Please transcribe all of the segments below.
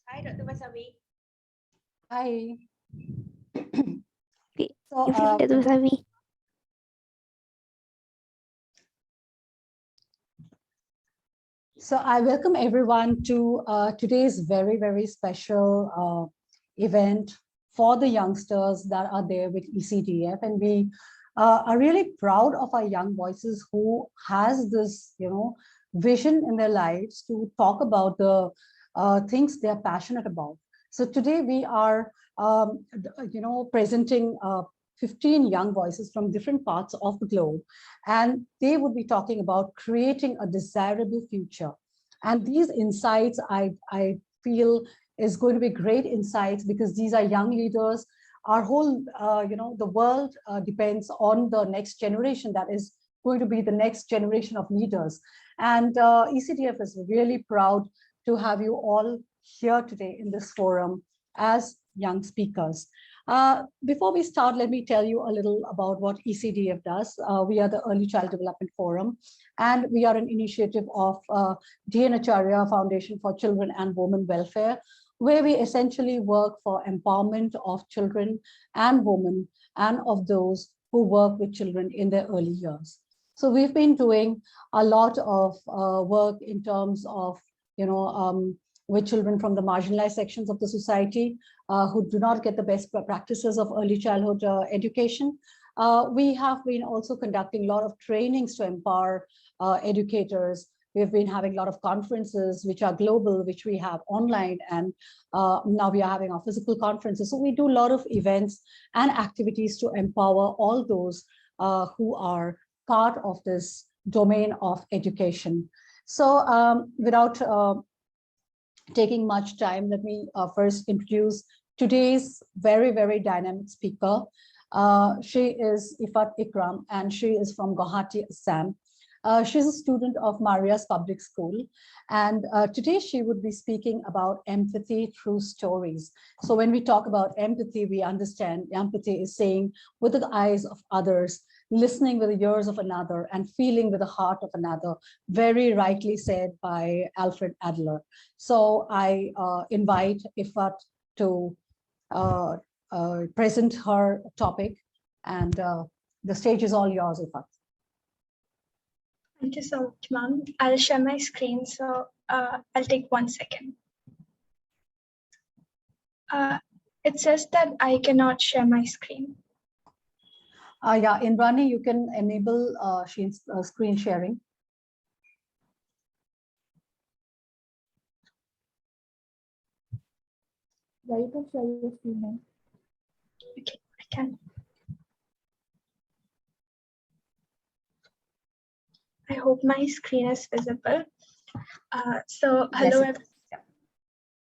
Hi, Dr. Wasabi. Hi. Okay. So, Dr. Wasabi. So I welcome everyone to today's very, very special event for the youngsters that are there with ECDF. And we are really proud of our young voices who has this, vision in their lives to talk about the things they're passionate about. So today we are, presenting 15 young voices from different parts of the globe, and they would be talking about creating a desirable future. And these insights, I feel, is going to be great insights because these are young leaders. Our whole, the world depends on the next generation that is going to be the next generation of leaders. And ECDF is really proud to have you all here today in this forum as young speakers. Before we start, let me tell you a little about what ECDF does. We are the Early Child Development Forum, and we are an initiative of Arya Foundation for Children and Women Welfare, where we essentially work for empowerment of children and women and of those who work with children in their early years. So we've been doing a lot of work in terms of, with children from the marginalized sections of the society who do not get the best practices of early childhood education. We have been also conducting a lot of trainings to empower educators. We've been having a lot of conferences which are global, which we have online, and now we are having our physical conferences. So we do a lot of events and activities to empower all those who are part of this domain of education. So without taking much time, let me first introduce today's very, very dynamic speaker. She is Iffat Ikram, and she is from Guwahati, Assam. She's a student of Maria's public school, and today she would be speaking about empathy through stories. So when we talk about empathy, we understand empathy is saying with the eyes of others, listening with the ears of another, and feeling with the heart of another, very rightly said by Alfred Adler. So I invite Iffat to present her topic, and the stage is all yours, Iffat. Thank you so much, ma'am. I'll share my screen, so I'll take 1 second. It says that I cannot share my screen. Yeah, in Rani, you can enable screen sharing. Yeah, you can share your screen now. Okay, I can. I hope my screen is visible. Hello. Yes.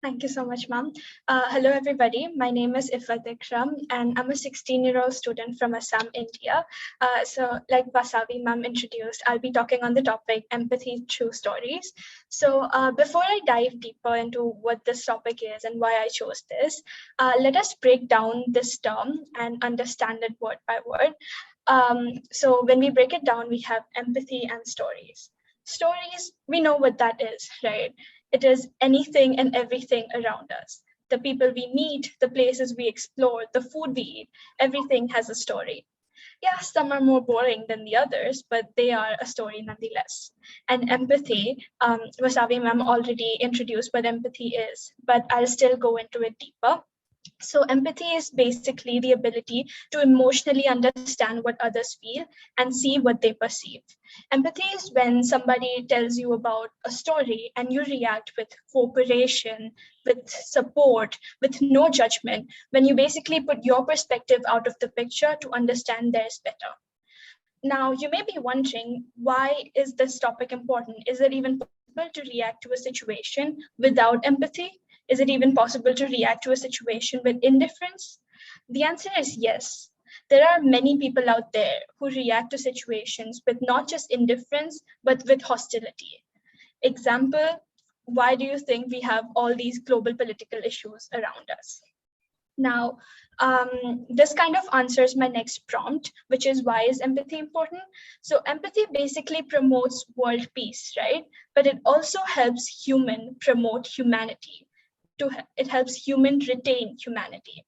Thank you so much, ma'am. Hello, everybody. My name is Iffat Ikram, and I'm a 16-year-old student from Assam, India. So like Wasabi ma'am introduced, I'll be talking on the topic empathy through stories. So before I dive deeper into what this topic is and why I chose this, let us break down this term and understand it word by word. So when we break it down, we have empathy and stories. Stories, we know what that is, right? It is anything and everything around us. The people we meet, the places we explore, the food we eat, everything has a story. Yeah, some are more boring than the others, but they are a story nonetheless. And empathy, Wasabi ma'am already introduced what empathy is, but I'll still go into it deeper. So empathy is basically the ability to emotionally understand what others feel and see what they perceive. Empathy is when somebody tells you about a story and you react with cooperation, with support, with no judgment, when you basically put your perspective out of the picture to understand theirs better. Now, you may be wondering, why is this topic important? Is it even possible to react to a situation without empathy? Is it even possible to react to a situation with indifference? The answer is yes. There are many people out there who react to situations with not just indifference, but with hostility. Example, why do you think we have all these global political issues around us? Now, this kind of answers my next prompt, which is why is empathy important? So empathy basically promotes world peace, right? But it also helps human promote humanity. it helps humans retain humanity.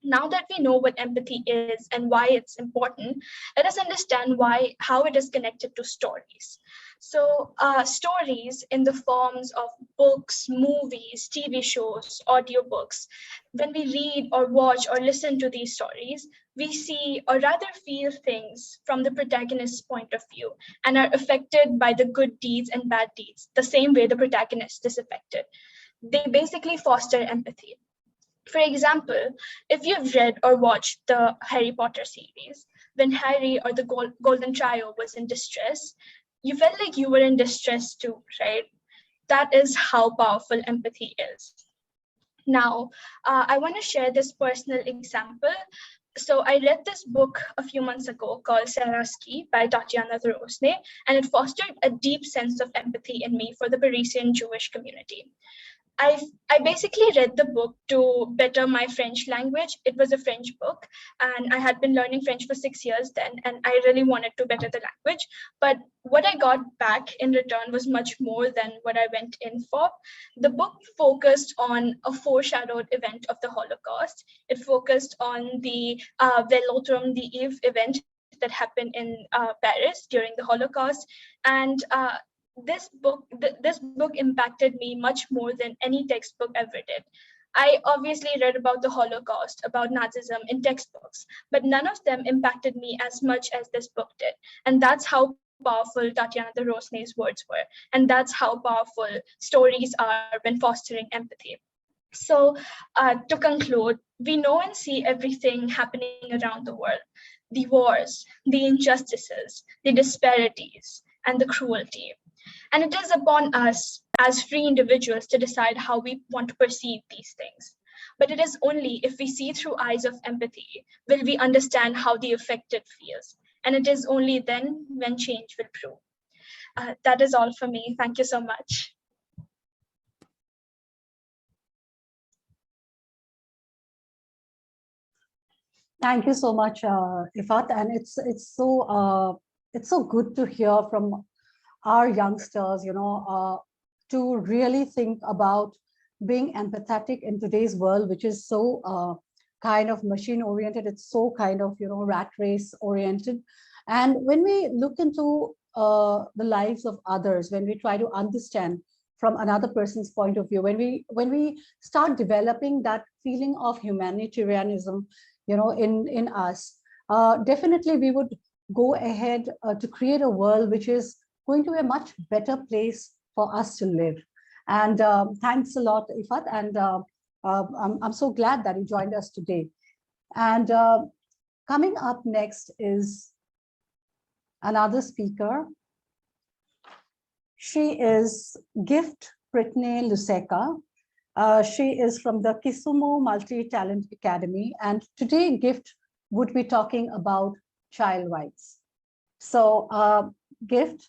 Now that we know what empathy is and why it's important, let us understand how it is connected to stories. So stories in the forms of books, movies, TV shows, audiobooks, when we read or watch or listen to these stories, we see or rather feel things from the protagonist's point of view and are affected by the good deeds and bad deeds, the same way the protagonist is affected. They basically foster empathy. For example, if you've read or watched the Harry Potter series, when Harry or the Golden Trio was in distress, you felt like you were in distress too, right? That is how powerful empathy is. Now, I want to share this personal example. So I read this book a few months ago called Saraski by Tatiana Dorosne, and it fostered a deep sense of empathy in me for the Parisian Jewish community. I basically read the book to better my French language. It was a French book, and I had been learning French for 6 years then, and I really wanted to better the language. But what I got back in return was much more than what I went in for. The book focused on a foreshadowed event of the Holocaust. It focused on the Velotrum d'Eve event that happened in Paris during the Holocaust, and this book impacted me much more than any textbook ever did. I obviously read about the Holocaust, about Nazism in textbooks, but none of them impacted me as much as this book did. And that's how powerful Tatiana de Rosnay's words were. And that's how powerful stories are when fostering empathy. So to conclude, we know and see everything happening around the world: the wars, the injustices, the disparities, and the cruelty. And it is upon us as free individuals to decide how we want to perceive these things. But it is only if we see through eyes of empathy will we understand how the affected feels. And it is only then when change will prove. That is all for me. Thank you so much. Thank you so much, Iffat, and it's so good to hear from our youngsters, to really think about being empathetic in today's world, which is so kind of machine oriented. It's so kind of rat race oriented, and when we look into the lives of others, when we try to understand from another person's point of view, when we start developing that feeling of humanitarianism in us, definitely we would go ahead to create a world which is going to be a much better place for us to live. And thanks a lot, Iffat, and I'm so glad that you joined us today. And coming up next is another speaker. She is Gift Pritney Luseka. She is from the Kisumu Multi-Talent Academy, and today Gift would be talking about child rights. So, Gift,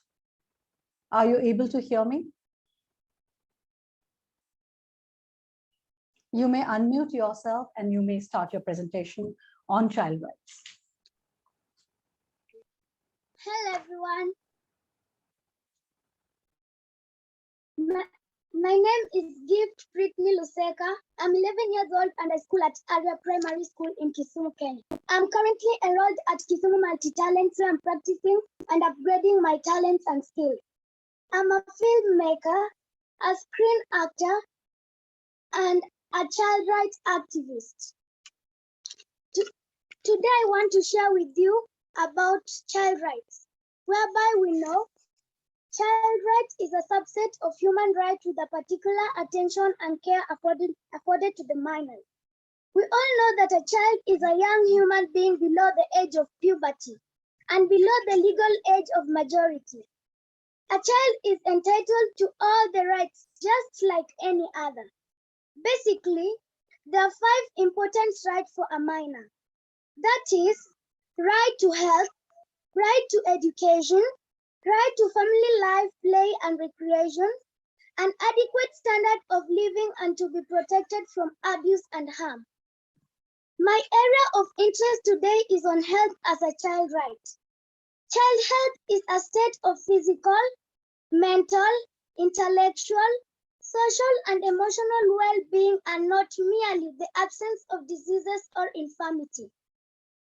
are you able to hear me? You may unmute yourself and you may start your presentation on child rights. Hello, everyone. My name is Gift Pritney Luseka. I'm 11 years old and I school at Arya Primary School in Kisumu, Kenya. I'm currently enrolled at Kisumu Multi-Talent, so I'm practicing and upgrading my talents and skills. I'm a filmmaker, a screen actor, and a child rights activist. Today I want to share with you about child rights, whereby we know child rights is a subset of human rights with a particular attention and care afforded to the minors. We all know that a child is a young human being below the age of puberty and below the legal age of majority. A child is entitled to all the rights just like any other. Basically, there are 5 important rights for a minor. That is, right to health, right to education, right to family life, play and recreation, an adequate standard of living and to be protected from abuse and harm. My area of interest today is on health as a child right. Child health is a state of physical, mental, intellectual, Social and emotional well-being are not merely the absence of diseases or infirmity.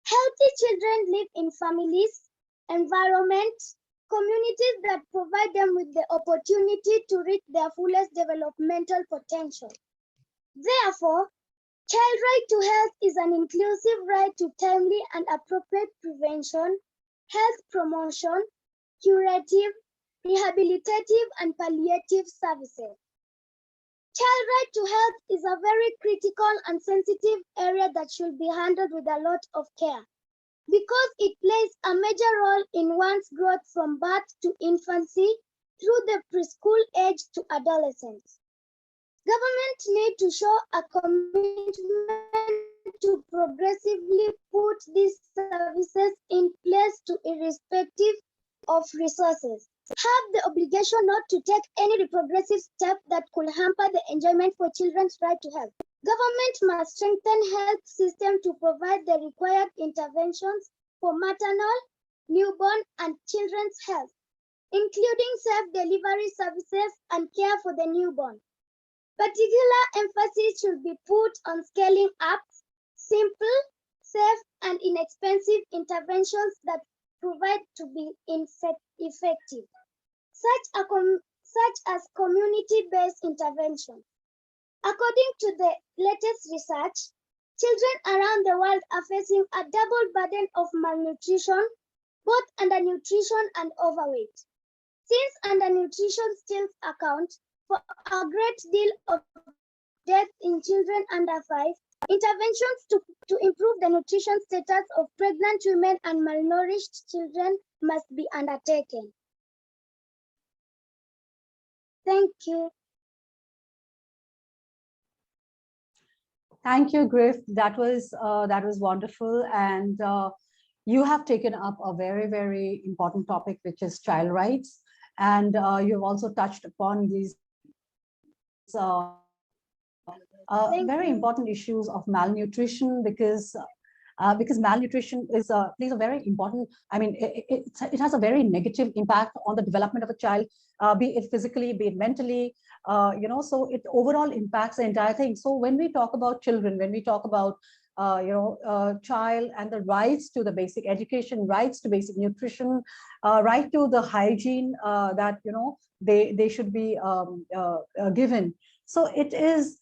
Healthy children live in families, environments, communities that provide them with the opportunity to reach their fullest developmental potential. Therefore, child right to health is an inclusive right to timely and appropriate prevention, health promotion, curative, rehabilitative, and palliative services. Child right to health is a very critical and sensitive area that should be handled with a lot of care because it plays a major role in one's growth from birth to infancy through the preschool age to adolescence. Government need to show a commitment to progressively put these services in place to irrespective of resources. Have the obligation not to take any retrogressive step that could hamper the enjoyment for children's right to health. Government must strengthen health system to provide the required interventions for maternal, newborn, and children's health, including safe delivery services and care for the newborn. Particular emphasis should be put on scaling up simple, safe, and inexpensive interventions that provide to be effective, such as community-based intervention. According to the latest research, children around the world are facing a double burden of malnutrition, both undernutrition and overweight. Since undernutrition still accounts for a great deal of death in children under 5, interventions to improve the nutrition status of pregnant women and malnourished children must be undertaken. Thank you. Thank you, Griff. That was wonderful, and you have taken up a very, very important topic, which is child rights, and you have also touched upon these very important issues of malnutrition because malnutrition is plays a very important. I mean, it has a very negative impact on the development of a child, be it physically, be it mentally. So it overall impacts the entire thing. So when we talk about children, when we talk about child and the rights to the basic education, rights to basic nutrition, right to the hygiene that they should be given. So it is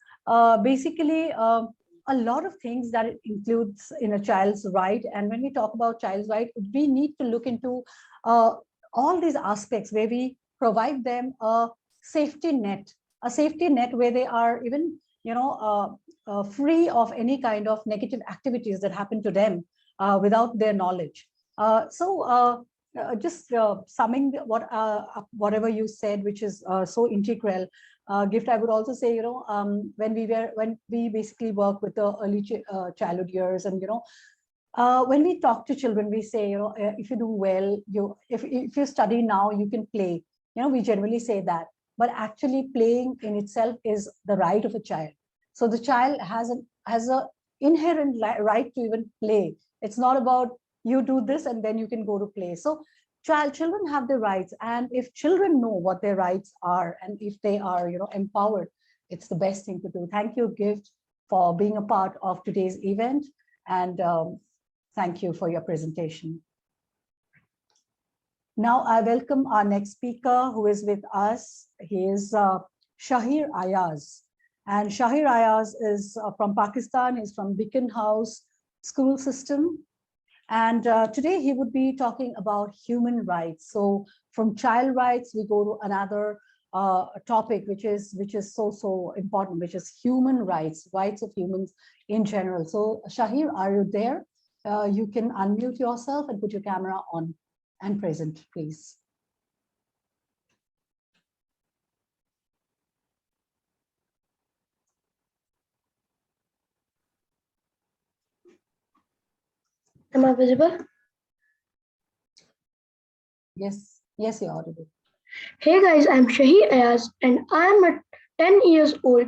basically a lot of things that it includes in a child's right. And when we talk about child's right, we need to look into all these aspects where we provide them a safety net where they are even free of any kind of negative activities that happen to them without their knowledge. Just summing whatever you said, which is so integral. Gift, I would also say, when we basically work with the early childhood years, and when we talk to children, we say, if you do well, if you study now, you can play. We generally say that, but actually playing in itself is the right of a child. So the child has an inherent right to even play. It's not about you do this and then you can go to play. So children have their rights, and if children know what their rights are, and if they are empowered, it's the best thing to do. Thank you, Gift, for being a part of today's event, and thank you for your presentation. Now I welcome our next speaker who is with us. He is Shaheer Ayaz, and Shaheer Ayaz is from Pakistan. He's from Beaconhouse school system. And today he would be talking about human rights. So from child rights, we go to another topic, which is so important, which is human rights, rights of humans in general. So Shaheer, are you there? You can unmute yourself and put your camera on and present, please. Am I visible? Yes, you're audible. Hey guys, I'm Shaheer Ayaz and I'm a 10 years old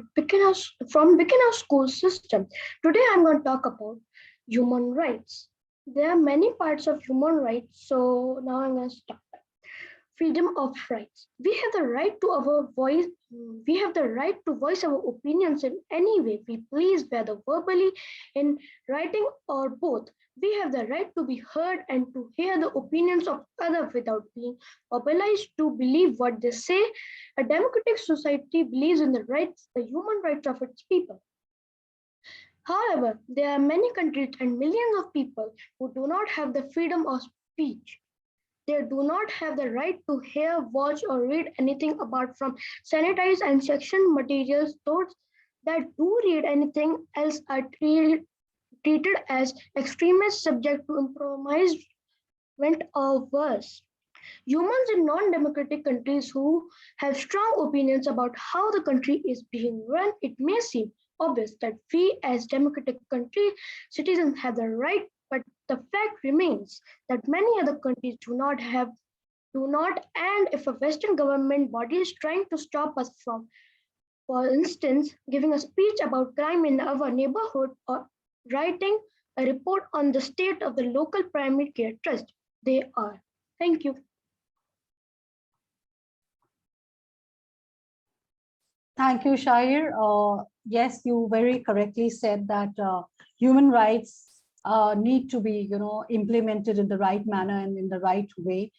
from Beaconhouse school system. Today I'm going to talk about human rights. There are many parts of human rights, so now I'm going to start. freedom of rights. We have the right to our voice. We have the right to voice our opinions in any way we please, whether verbally, in writing, or both. We have the right to be heard and to hear the opinions of others without being obliged to believe what they say. A democratic society believes in the rights, the human rights of its people. However, there are many countries and millions of people who do not have the freedom of speech. They do not have the right to hear, watch, or read anything apart from sanitized and sectioned materials. Those that do read anything else are treated as extremists subject to improvisement or worse. Humans in non-democratic countries who have strong opinions about how the country is being run, it may seem obvious that we as democratic country citizens have the right, but the fact remains that many other countries do not, and if a Western government body is trying to stop us from, for instance, giving a speech about crime in our neighborhood or writing a report on the state of the local primary care trust, they are. Thank you. Thank you, Shaheer. Yes, you very correctly said that human rights need to be, implemented in the right manner and in the right way.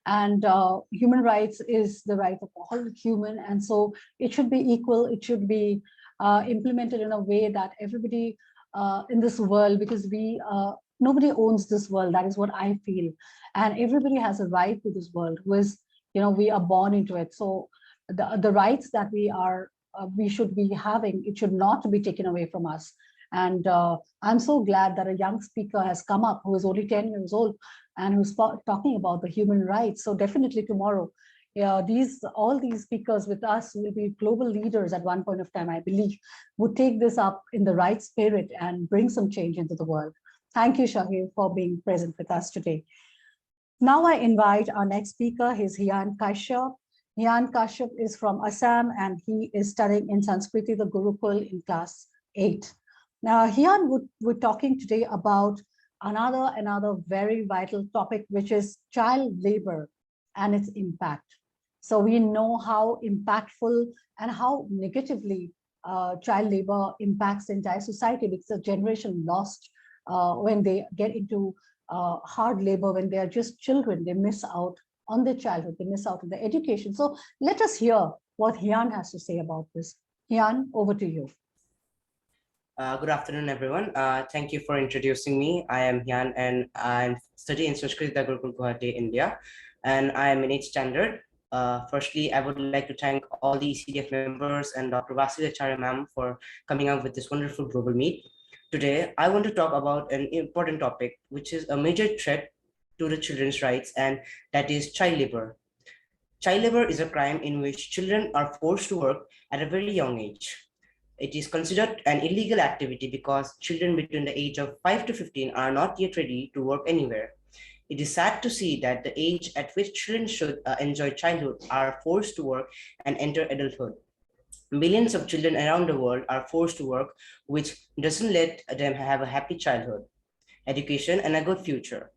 And human rights is the right of all human, and so it should be equal. It should be implemented in a way that everybody in this world, because nobody owns this world. That is what I feel, and everybody has a right to this world. Who is, we are born into it. So the rights that we should be having, it should not be taken away from us. And I'm so glad that a young speaker has come up who is only 10 years old and who's talking about the human rights. So definitely tomorrow, all these speakers with us will be global leaders at one point of time, I believe, would take this up in the right spirit and bring some change into the world. Thank you, Shaheer, for being present with us today. Now I invite our next speaker, Name-Hiyan Kashyap. Name-Hiyan Kashyap is from Assam and he is studying in Sanskriti, the Gurukul, in class 8. Now, Name-Hiyan, we're talking today about another very vital topic, which is child labor and its impact. So we know how impactful and how negatively child labor impacts the entire society, because a generation lost when they get into hard labor, when they are just children, they miss out on their childhood, they miss out on their education. So let us hear what Name-Hiyan has to say about this. Name-Hiyan, over to you. Good afternoon, everyone. Thank you for introducing me. I am Name-Hiyan and I'm studying in Sanskriti, Gurukul, Guwahati, India, and I am in 8th standard. Firstly, I would like to thank all the ECDF members and Dr. Arya ma'am for coming out with this wonderful global meet. Today, I want to talk about an important topic, which is a major threat to the children's rights, and that is child labor. Child labor is a crime in which children are forced to work at a very young age. It is considered an illegal activity because children between the age of 5 to 15 are not yet ready to work anywhere. It is sad to see that the age at which children should enjoy childhood are forced to work and enter adulthood. Millions of children around the world are forced to work, which doesn't let them have a happy childhood, education, and a good future.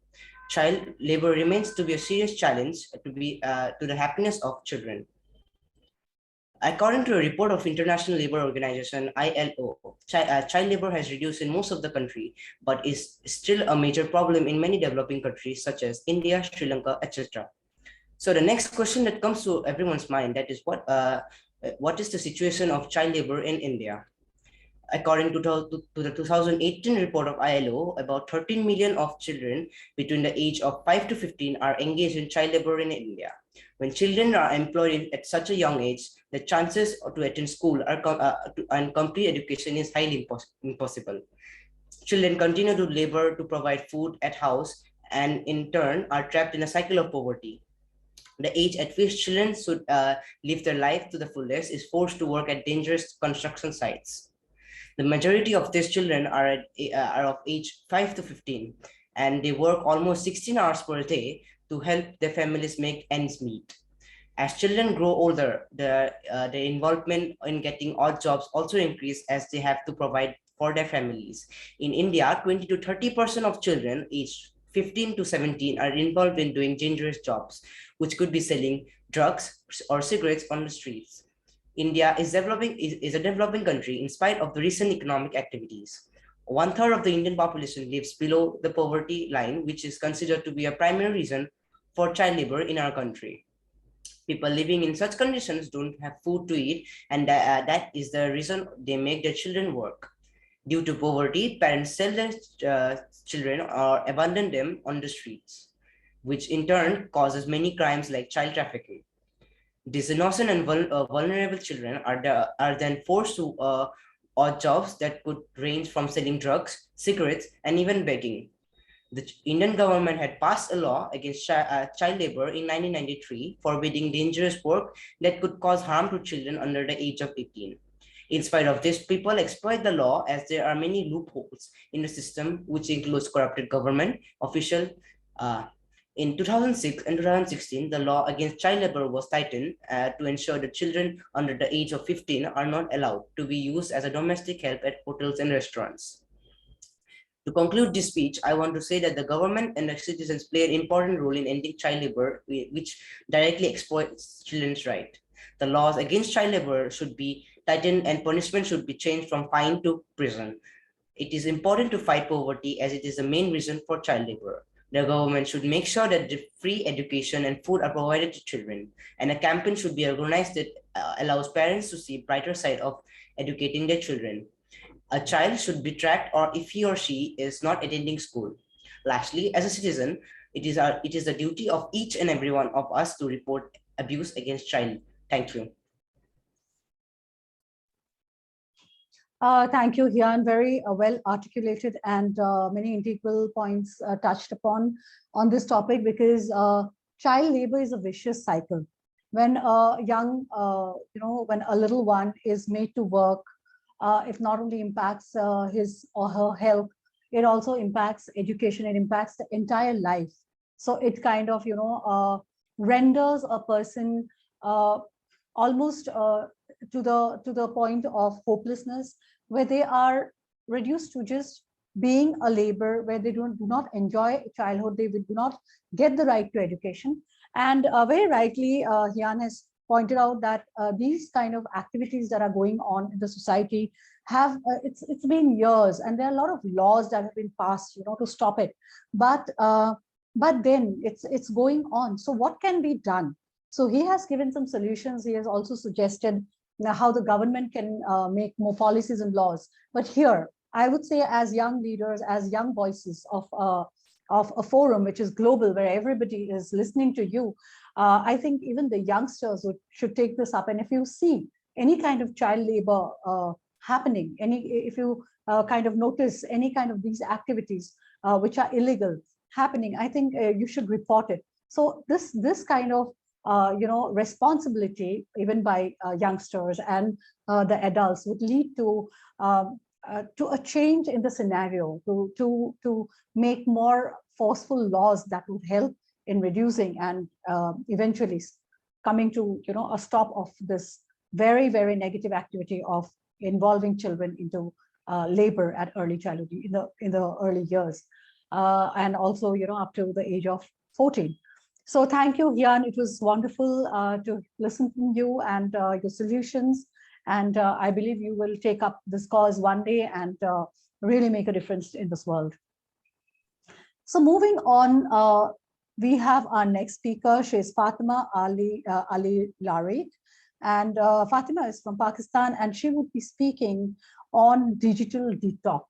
Child labor remains to be a serious challenge to the happiness of children. According to a report of International Labour Organization, ILO, child labor has reduced in most of the country, but is still a major problem in many developing countries such as India, Sri Lanka, etc. So the next question that comes to everyone's mind, that is what is the situation of child labor in India? According to the 2018 report of ILO, about 13 million of children between the age of 5 to 15 are engaged in child labor in India. When children are employed at such a young age, the chances to attend school and complete education is highly impossible. Children continue to labor to provide food at house and in turn are trapped in a cycle of poverty. The age at which children should live their life to the fullest is forced to work at dangerous construction sites. The majority of these children are of age 5 to 15, and they work almost 16 hours per day to help their families make ends meet. As children grow older, the involvement in getting odd jobs also increase as they have to provide for their families. In India, 20 to 30% of children aged 15 to 17 are involved in doing dangerous jobs, which could be selling drugs or cigarettes on the streets. India is a developing country in spite of the recent economic activities. One-third of the Indian population lives below the poverty line, which is considered to be a primary reason for child labor in our country. People living in such conditions don't have food to eat, and that is the reason they make their children work. Due to poverty, parents sell their children or abandon them on the streets, which in turn causes many crimes like child trafficking. These innocent and vulnerable children are then forced to odd jobs that could range from selling drugs, cigarettes, and even begging. The Indian government had passed a law against child labor in 1993, forbidding dangerous work that could cause harm to children under the age of 18. In spite of this, people exploit the law as there are many loopholes in the system, which includes corrupted government officials. In 2006 and 2016, the law against child labor was tightened to ensure that children under the age of 15 are not allowed to be used as a domestic help at hotels and restaurants. To conclude this speech, I want to say that the government and the citizens play an important role in ending child labor, which directly exploits children's rights. The laws against child labor should be tightened and punishment should be changed from fine to prison. It is important to fight poverty as it is the main reason for child labor. The government should make sure that the free education and food are provided to children, and a campaign should be organized that allows parents to see brighter side of educating their children. A child should be tracked or if he or she is not attending school. Lastly, as a citizen, it is the duty of each and every one of us to report abuse against child. Thank you. Thank you, Hiyan. Very well articulated and many integral points touched upon on this topic, because child labor is a vicious cycle. When a young, when a little one is made to work, it not only impacts his or her health, it also impacts education, it impacts the entire life. So it kind of, renders a person almost to the point of hopelessness, where they are reduced to just being a labor, where they do not enjoy childhood, they do not get the right to education. And very rightly, Hiyan has pointed out that these kind of activities that are going on in the society have it's been years, and there are a lot of laws that have been passed, to stop it. But then it's going on. So what can be done? So he has given some solutions. He has also suggested how the government can make more policies and laws. But here, I would say, as young leaders, as young voices of a forum which is global, where everybody is listening to you, I think even the youngsters should take this up. And if you see any kind of child labor happening, if you kind of notice any kind of these activities which are illegal happening, I think you should report it. So this kind of responsibility, even by youngsters and the adults, would lead to a change in the scenario, to make more forceful laws that would help in reducing and eventually coming to a stop of this very, very negative activity of involving children into labor at early childhood, in the early years, and also up to the age of 14. So thank you, Hiyan. It was wonderful to listen to you and your solutions. And I believe you will take up this cause one day and really make a difference in this world. So moving on, we have our next speaker. She is Fatima Ali Larik. And Fatima is from Pakistan, and she would be speaking on digital detox.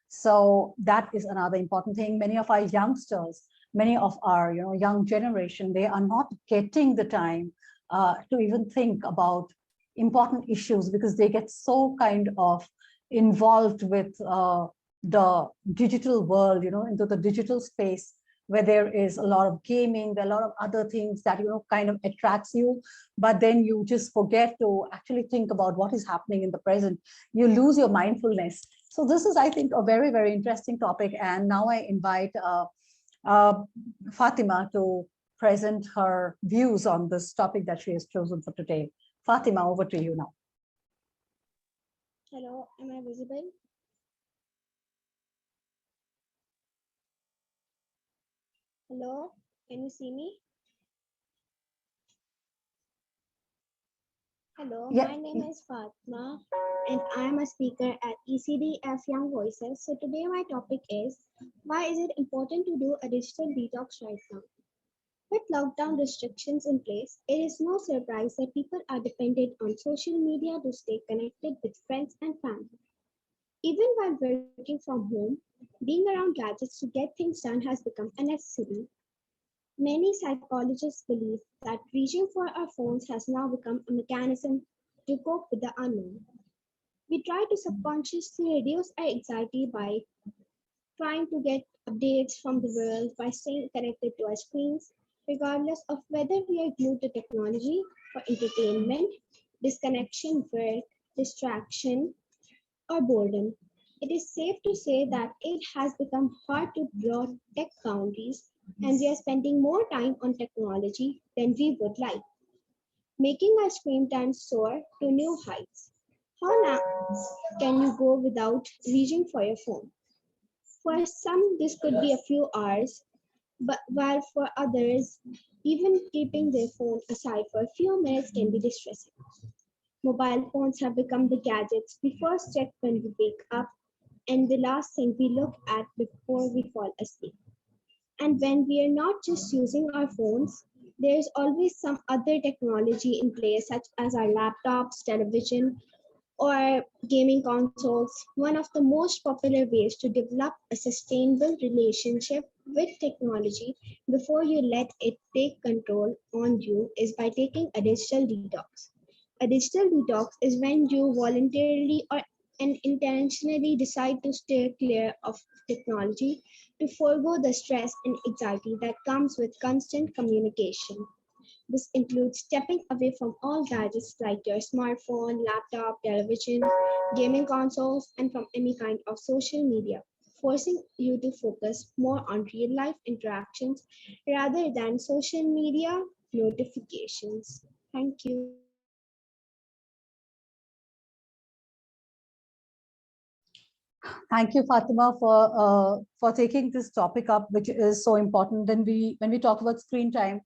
So that is another important thing. Many of our youngsters, many of our young generation, they are not getting the time to even think about important issues, because they get so kind of involved with the digital world, into the digital space, where there is a lot of gaming, there are a lot of other things that kind of attracts you, but then you just forget to actually think about what is happening in the present. You lose your mindfulness. So this is, I think, a very, very interesting topic. And now I invite Fatima to present her views on this topic that she has chosen for today. Fatima, over to you now. Hello, am I visible? Hello, can you see me? Hello, Yeah. my name is Fatima and I am a speaker at ECDF Young Voices. So today my topic is, why is it important to do a digital detox right now? With lockdown restrictions in place, it is no surprise that people are dependent on social media to stay connected with friends and family. Even while working from home, being around gadgets to get things done has become a necessity. Many psychologists believe that reaching for our phones has now become a mechanism to cope with the unknown. We try to subconsciously reduce our anxiety by trying to get updates from the world by staying connected to our screens, regardless of whether we are glued to technology for entertainment, disconnection, work, distraction, or boredom. It is safe to say that it has become hard to draw tech boundaries, and we are spending more time on technology than we would like, making our screen time soar to new heights. How now can you go without reaching for your phone? For some, this could be a few hours, but while for others, even keeping their phone aside for a few minutes can be distressing. Mobile phones have become the gadgets we first check when we wake up and the last thing we look at before we fall asleep. And when we are not just using our phones, there is always some other technology in place, such as our laptops, television, or gaming consoles. One of the most popular ways to develop a sustainable relationship with technology before you let it take control on you is by taking a digital detox. A digital detox is when you voluntarily or and intentionally decide to stay clear of technology to forego the stress and anxiety that comes with constant communication. This includes stepping away from all gadgets like your smartphone, laptop, television, gaming consoles, and from any kind of social media, forcing you to focus more on real life interactions rather than social media notifications. Thank you. Thank you, Fatima, for taking this topic up, which is so important. When we talk about screen time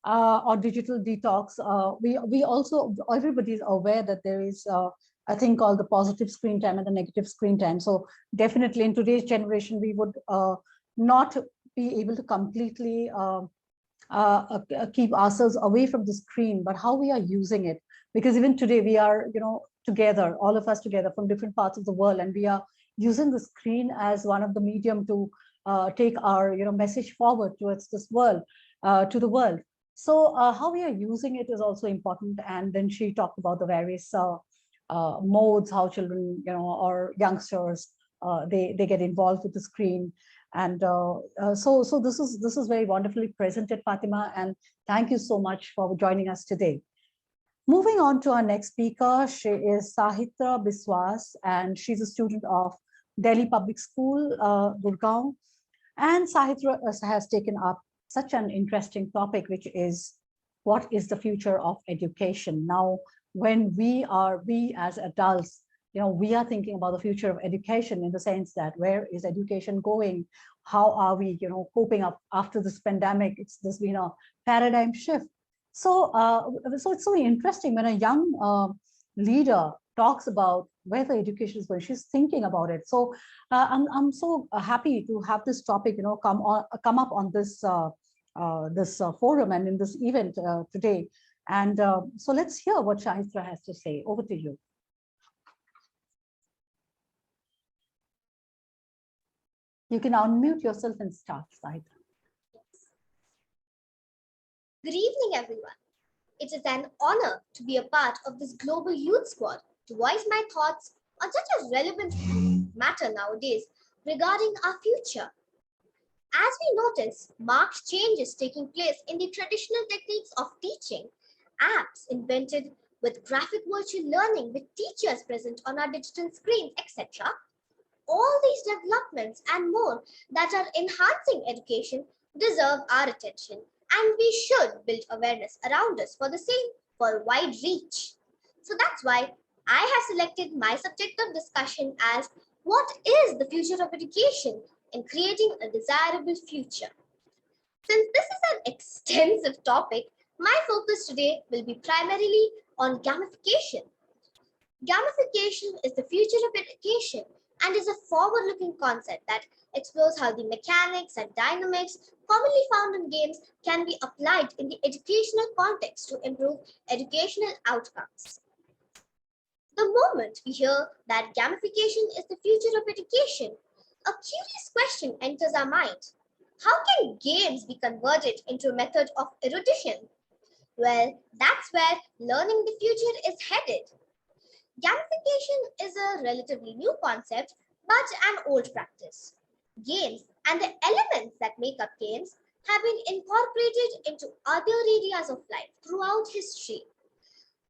or digital detox, we also, everybody is aware that there is a thing called the positive screen time and the negative screen time. So definitely in today's generation, we would not be able to completely keep ourselves away from the screen, but how we are using it. Because even today we are, together, all of us together from different parts of the world, and we are using the screen as one of the medium to take our, message forward towards this world, to the world. So how we are using it is also important. And then she talked about the various modes, how children, or youngsters, they get involved with the screen. And so this is very wonderfully presented, Fatima, and thank you so much for joining us today. Moving on to our next speaker, she is Sahitra Biswas, and she's a student of Delhi Public School, Gurgaon. And Sahitra has taken up such an interesting topic, which is what is the future of education? Now, when we as adults, we are thinking about the future of education in the sense that where is education going? How are we, coping up after this pandemic? There's been a paradigm shift. So, so it's so interesting when a young leader talks about where the education is going. She's thinking about it. So, I'm so happy to have this topic, come up on this forum and in this event today. And so let's hear what Shahitra has to say. Over to you. You can unmute yourself and start, Sahitra. Good evening, everyone. It is an honor to be a part of this global youth squad to voice my thoughts on such a relevant matter nowadays regarding our future. As we notice marked changes taking place in the traditional techniques of teaching, apps invented with graphic virtual learning with teachers present on our digital screens, etc. All these developments and more that are enhancing education deserve our attention, and we should build awareness around us for the same for wide reach. So that's why I have selected my subject of discussion as what is the future of education in creating a desirable future. Since this is an extensive topic, my focus today will be primarily on gamification. Gamification is the future of education and is a forward-looking concept that explores how the mechanics and dynamics commonly found in games can be applied in the educational context to improve educational outcomes. The moment we hear that gamification is the future of education, a curious question enters our mind. How can games be converted into a method of erudition? Well, that's where learning the future is headed. Gamification is a relatively new concept, but an old practice. Games and the elements that make up games have been incorporated into other areas of life throughout history.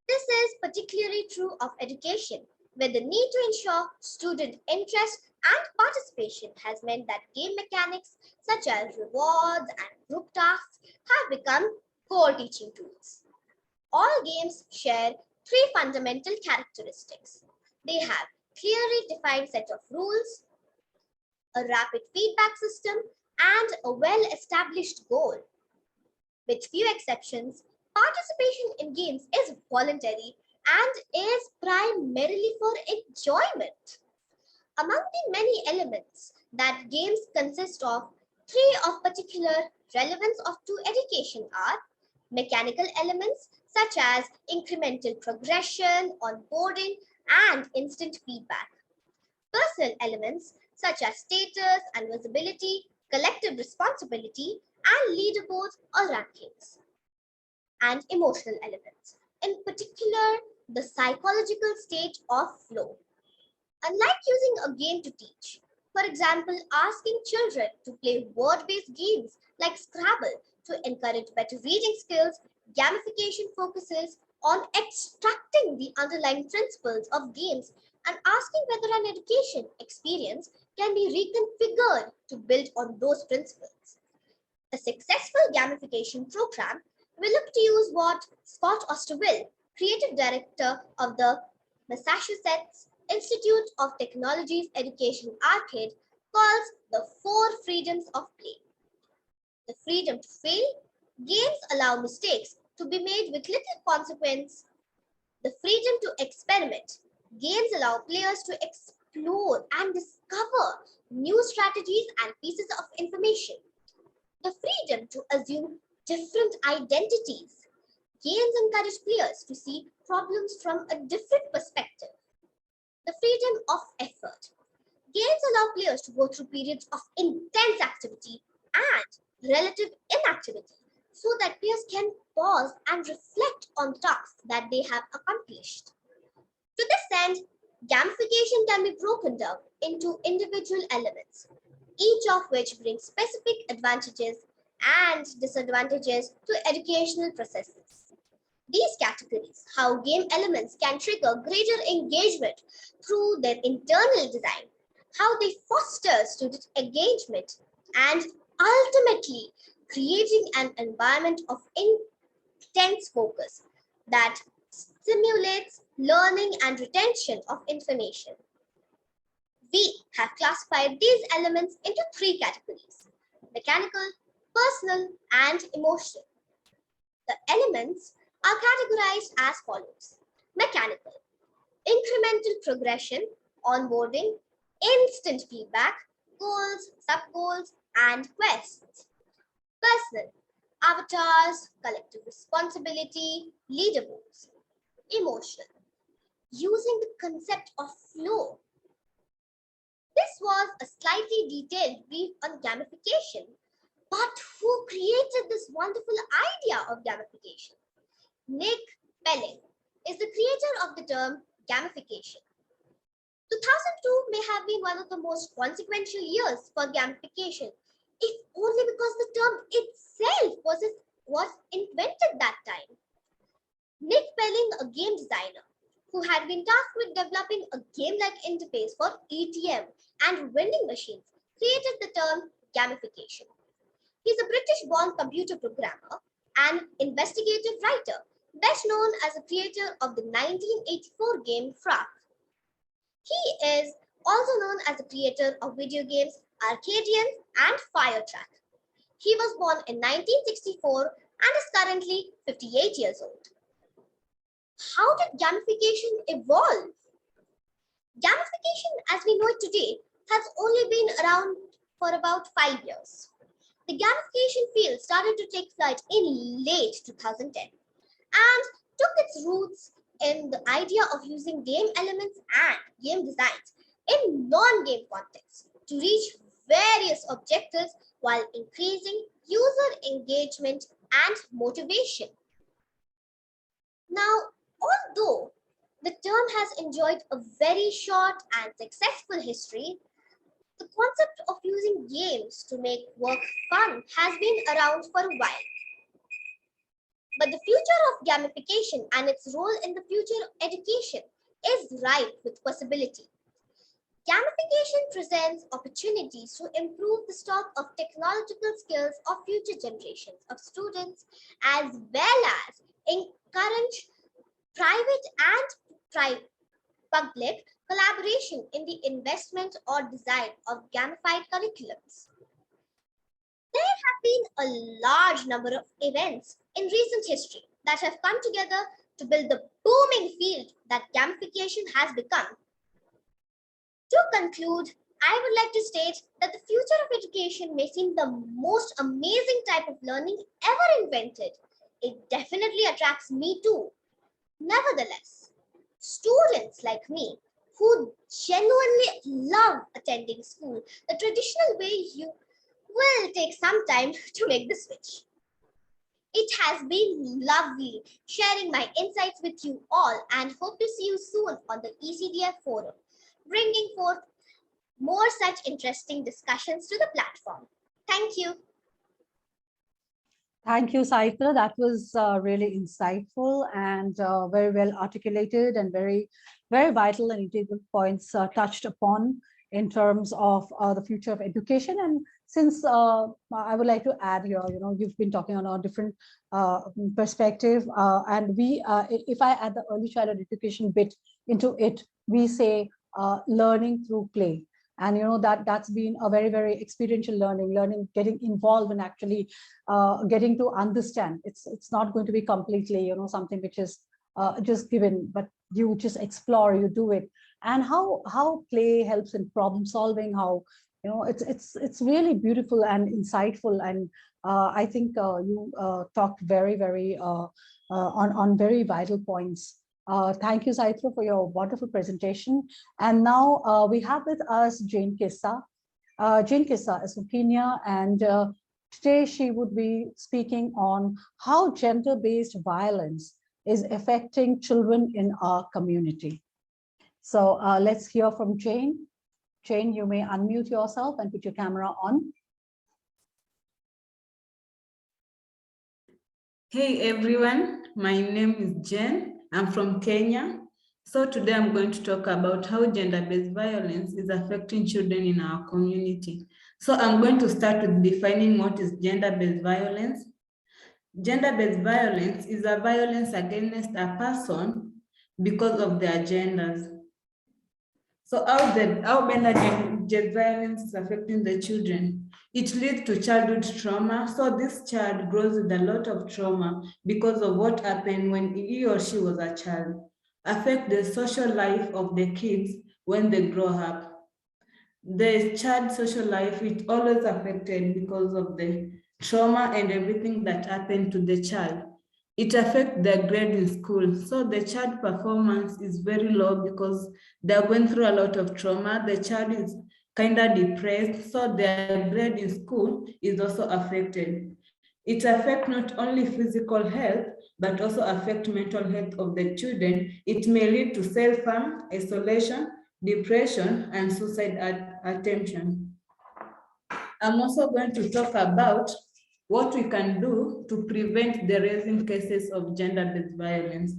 This is particularly true of education, where the need to ensure student interest and participation has meant that game mechanics such as rewards and group tasks have become core teaching tools. All games share three fundamental characteristics. They have clearly defined set of rules, a rapid feedback system, and a well-established goal. With few exceptions, participation in games is voluntary and is primarily for enjoyment. Among the many elements that games consist of, three of particular relevance to education are mechanical elements such as incremental progression, onboarding, and instant feedback. Personal elements such as status and visibility, collective responsibility, and leaderboards or rankings. And emotional elements, in particular, the psychological state of flow. Unlike using a game to teach, for example, asking children to play word-based games like Scrabble to encourage better reading skills, gamification focuses on extracting the underlying principles of games and asking whether an education experience can be reconfigured to build on those principles. A successful gamification program will look to use what Scott Osterville, creative director of the Massachusetts Institute of Technology's Education Arcade, calls the four freedoms of play. The freedom to fail. Games allow mistakes to be made with little consequence. The freedom to experiment. Games allow players to explore and discover new strategies and pieces of information. The freedom to assume different identities. Games encourage players to see problems from a different perspective. The freedom of effort. Games allow players to go through periods of intense activity and relative inactivity so that players can pause and reflect on tasks that they have accomplished. To this end, gamification can be broken down into individual elements, each of which brings specific advantages and disadvantages to educational processes. These categories, how game elements can trigger greater engagement through their internal design, how they foster student engagement, and ultimately creating an environment of intense focus that stimulates learning and retention of information. We have classified these elements into three categories: mechanical, personal, and emotional. The elements are categorized as follows: mechanical, incremental progression, onboarding, instant feedback, goals, sub-goals, and quests. Personal, avatars, collective responsibility, leaderboards. Emotional, using the concept of flow. This was a slightly detailed brief on gamification, but who created this wonderful idea of gamification? Nick Pelling is the creator of the term gamification. 2002 may have been one of the most consequential years for gamification, if only because the term itself was invented that time. Nick Pelling, a game designer who had been tasked with developing a game-like interface for ATM and vending machines, created the term gamification. He's a British-born computer programmer and investigative writer, best known as the creator of the 1984 game Frack. He is also known as the creator of video games Arcadian and Firetrack. He was born in 1964 and is currently 58 years old. How did gamification evolve? Gamification as we know it today has only been around for about 5 years. The gamification field started to take flight in late 2010 and took its roots in the idea of using game elements and game designs in non-game contexts to reach various objectives while increasing user engagement and motivation. Now, although the term has enjoyed a very short and successful history, the concept of using games to make work fun has been around for a while. But the future of gamification and its role in the future of education is ripe with possibility. Gamification presents opportunities to improve the stock of technological skills of future generations of students, as well as encourage private and public collaboration in the investment or design of gamified curriculums. There have been a large number of events in recent history that have come together to build the booming field that gamification has become. To conclude, I would like to state that the future of education may seem the most amazing type of learning ever invented. It definitely attracts me too. Nevertheless, students like me who genuinely love attending school the traditional way will take some time to make the switch. It has been lovely sharing my insights with you all and hope to see you soon on the ECDF forum, bringing forth more such interesting discussions to the platform. Thank you. Thank you, Sahitra. That was really insightful and very well articulated and very, very vital and integral points touched upon in terms of the future of education. And since I would like to add here, you've been talking on a different perspective, and if I add the early childhood education bit into it, we say learning through play. And that's been a very, very experiential learning, getting involved and actually getting to understand. It's not going to be completely, something which is just given, but you just explore, you do it. And how play helps in problem solving, how it's really beautiful and insightful. And I think you talked very, very on very vital points. Thank you, Sahitra, for your wonderful presentation. And now we have with us Jane Kisaa. Jane Kisaa is from Kenya, and today she would be speaking on how gender-based violence is affecting children in our community. So let's hear from Jane. Jane, you may unmute yourself and put your camera on. Hey everyone, my name is Jane. I'm from Kenya. So today I'm going to talk about how gender-based violence is affecting children in our community. So I'm going to start with defining what is gender-based violence. Gender-based violence is a violence against a person because of their genders. So how gender-based violence is affecting the children? It leads to childhood trauma. So this child grows with a lot of trauma because of what happened when he or she was a child. Affect the social life of the kids when they grow up. The child's social life is always affected because of the trauma and everything that happened to the child. It affects their grade in school. So the child performance is very low because they're going through a lot of trauma. The child is kind of depressed, so their grade in school is also affected. It affects not only physical health, but also affect mental health of the children. It may lead to self-harm, isolation, depression, and suicide attention. I'm also going to talk about what we can do to prevent the rising cases of gender-based violence.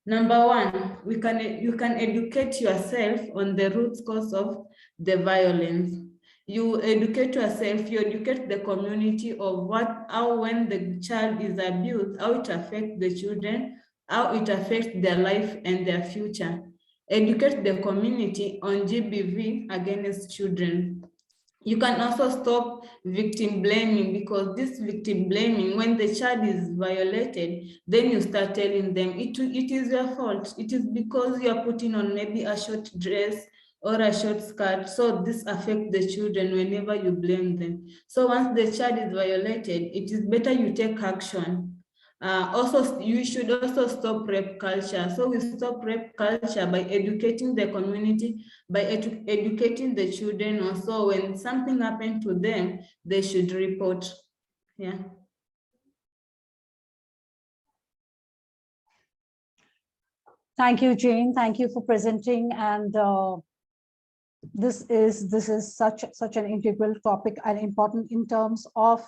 Number one, you can educate yourself on the root cause of the violence. You educate yourself, you educate the community of how when the child is abused, how it affects the children, how it affects their life and their future. Educate the community on GBV against children. You can also stop victim blaming, because this victim blaming, when the child is violated, then you start telling them it is your fault. It is because you are putting on maybe a short dress or a short skirt. So this affects the children whenever you blame them. So once the child is violated, it is better you take action. Also, you should also stop rape culture. So we stop rape culture by educating the community, by educating the children. Also, when something happened to them, they should report. Yeah. Thank you, Jane. Thank you for presenting. And this is such an integral topic and important in terms of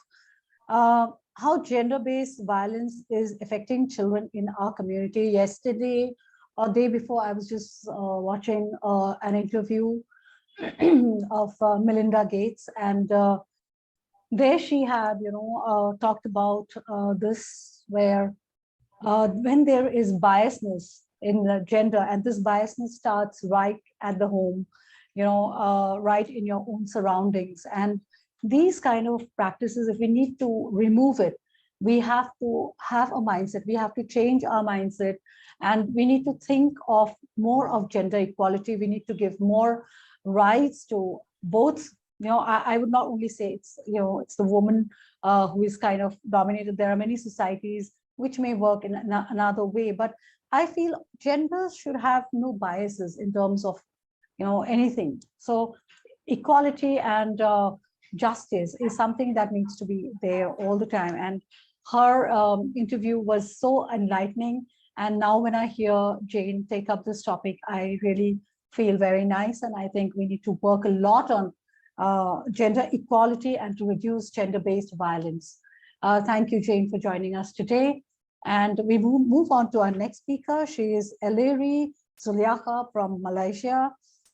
how gender-based violence is affecting children in our community. Yesterday or day before, I was just watching an interview of Melinda Gates, and there she had, talked about this, where when there is biasness in the gender, and this biasness starts right at the home, right in your own surroundings. And these kind of practices, if we need to remove it, we have to have a mindset, we have to change our mindset, and we need to think of more of gender equality. We need to give more rights to both. I would not only say it's the woman who is kind of dominated. There are many societies which may work in another way, but I feel genders should have no biases in terms of anything. So equality and justice is something that needs to be there all the time. And her interview was so enlightening. And now when I hear Jane take up this topic, I really feel very nice. And I think we need to work a lot on gender equality and to reduce gender-based violence. Thank you, Jane, for joining us today. And we move on to our next speaker. She is Eliri Zuliaka from Malaysia.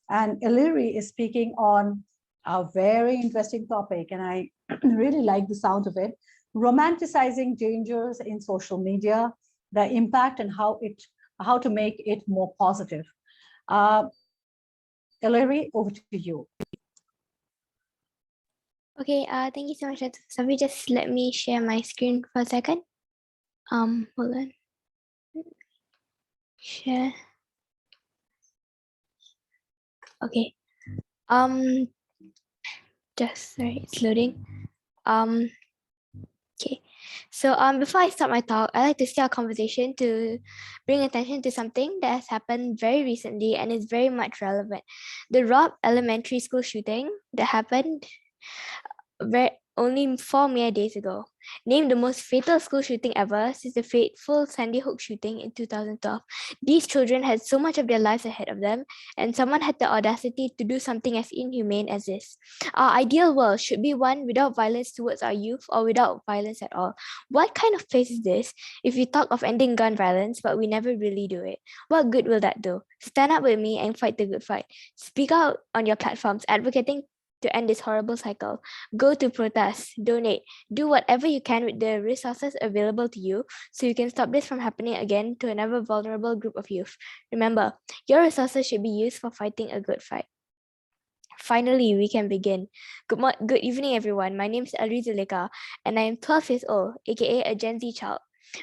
And Eliri is speaking on a very interesting topic, and I really like the sound of it: romanticizing dangers in social media, the impact, and how to make it more positive. Eliri, over to you. Okay, thank you so much. Safi, just let me share my screen for a second. Hold on. Share. Okay. Just sorry, it's loading. Okay. So before I start my talk, I'd like to start a conversation to bring attention to something that has happened very recently and is very much relevant. The Rob Elementary School shooting that happened only 4 mere days ago, named the most fatal school shooting ever since the fateful Sandy Hook shooting in 2012. These children had so much of their lives ahead of them, and someone had the audacity to do something as inhumane as this. Our ideal world should be one without violence towards our youth, or without violence at all. What kind of place is this if we talk of ending gun violence, but we never really do it? What good will that do? Stand up with me and fight the good fight. Speak out on your platforms advocating to end this horrible cycle. Go to protests, donate, do whatever you can with the resources available to you so you can stop this from happening again to another vulnerable group of youth. Remember, your resources should be used for fighting a good fight. Finally, we can begin. Good evening, everyone. My name is Eliri Zuliaka, and I am 12 years old, aka a Gen Z child.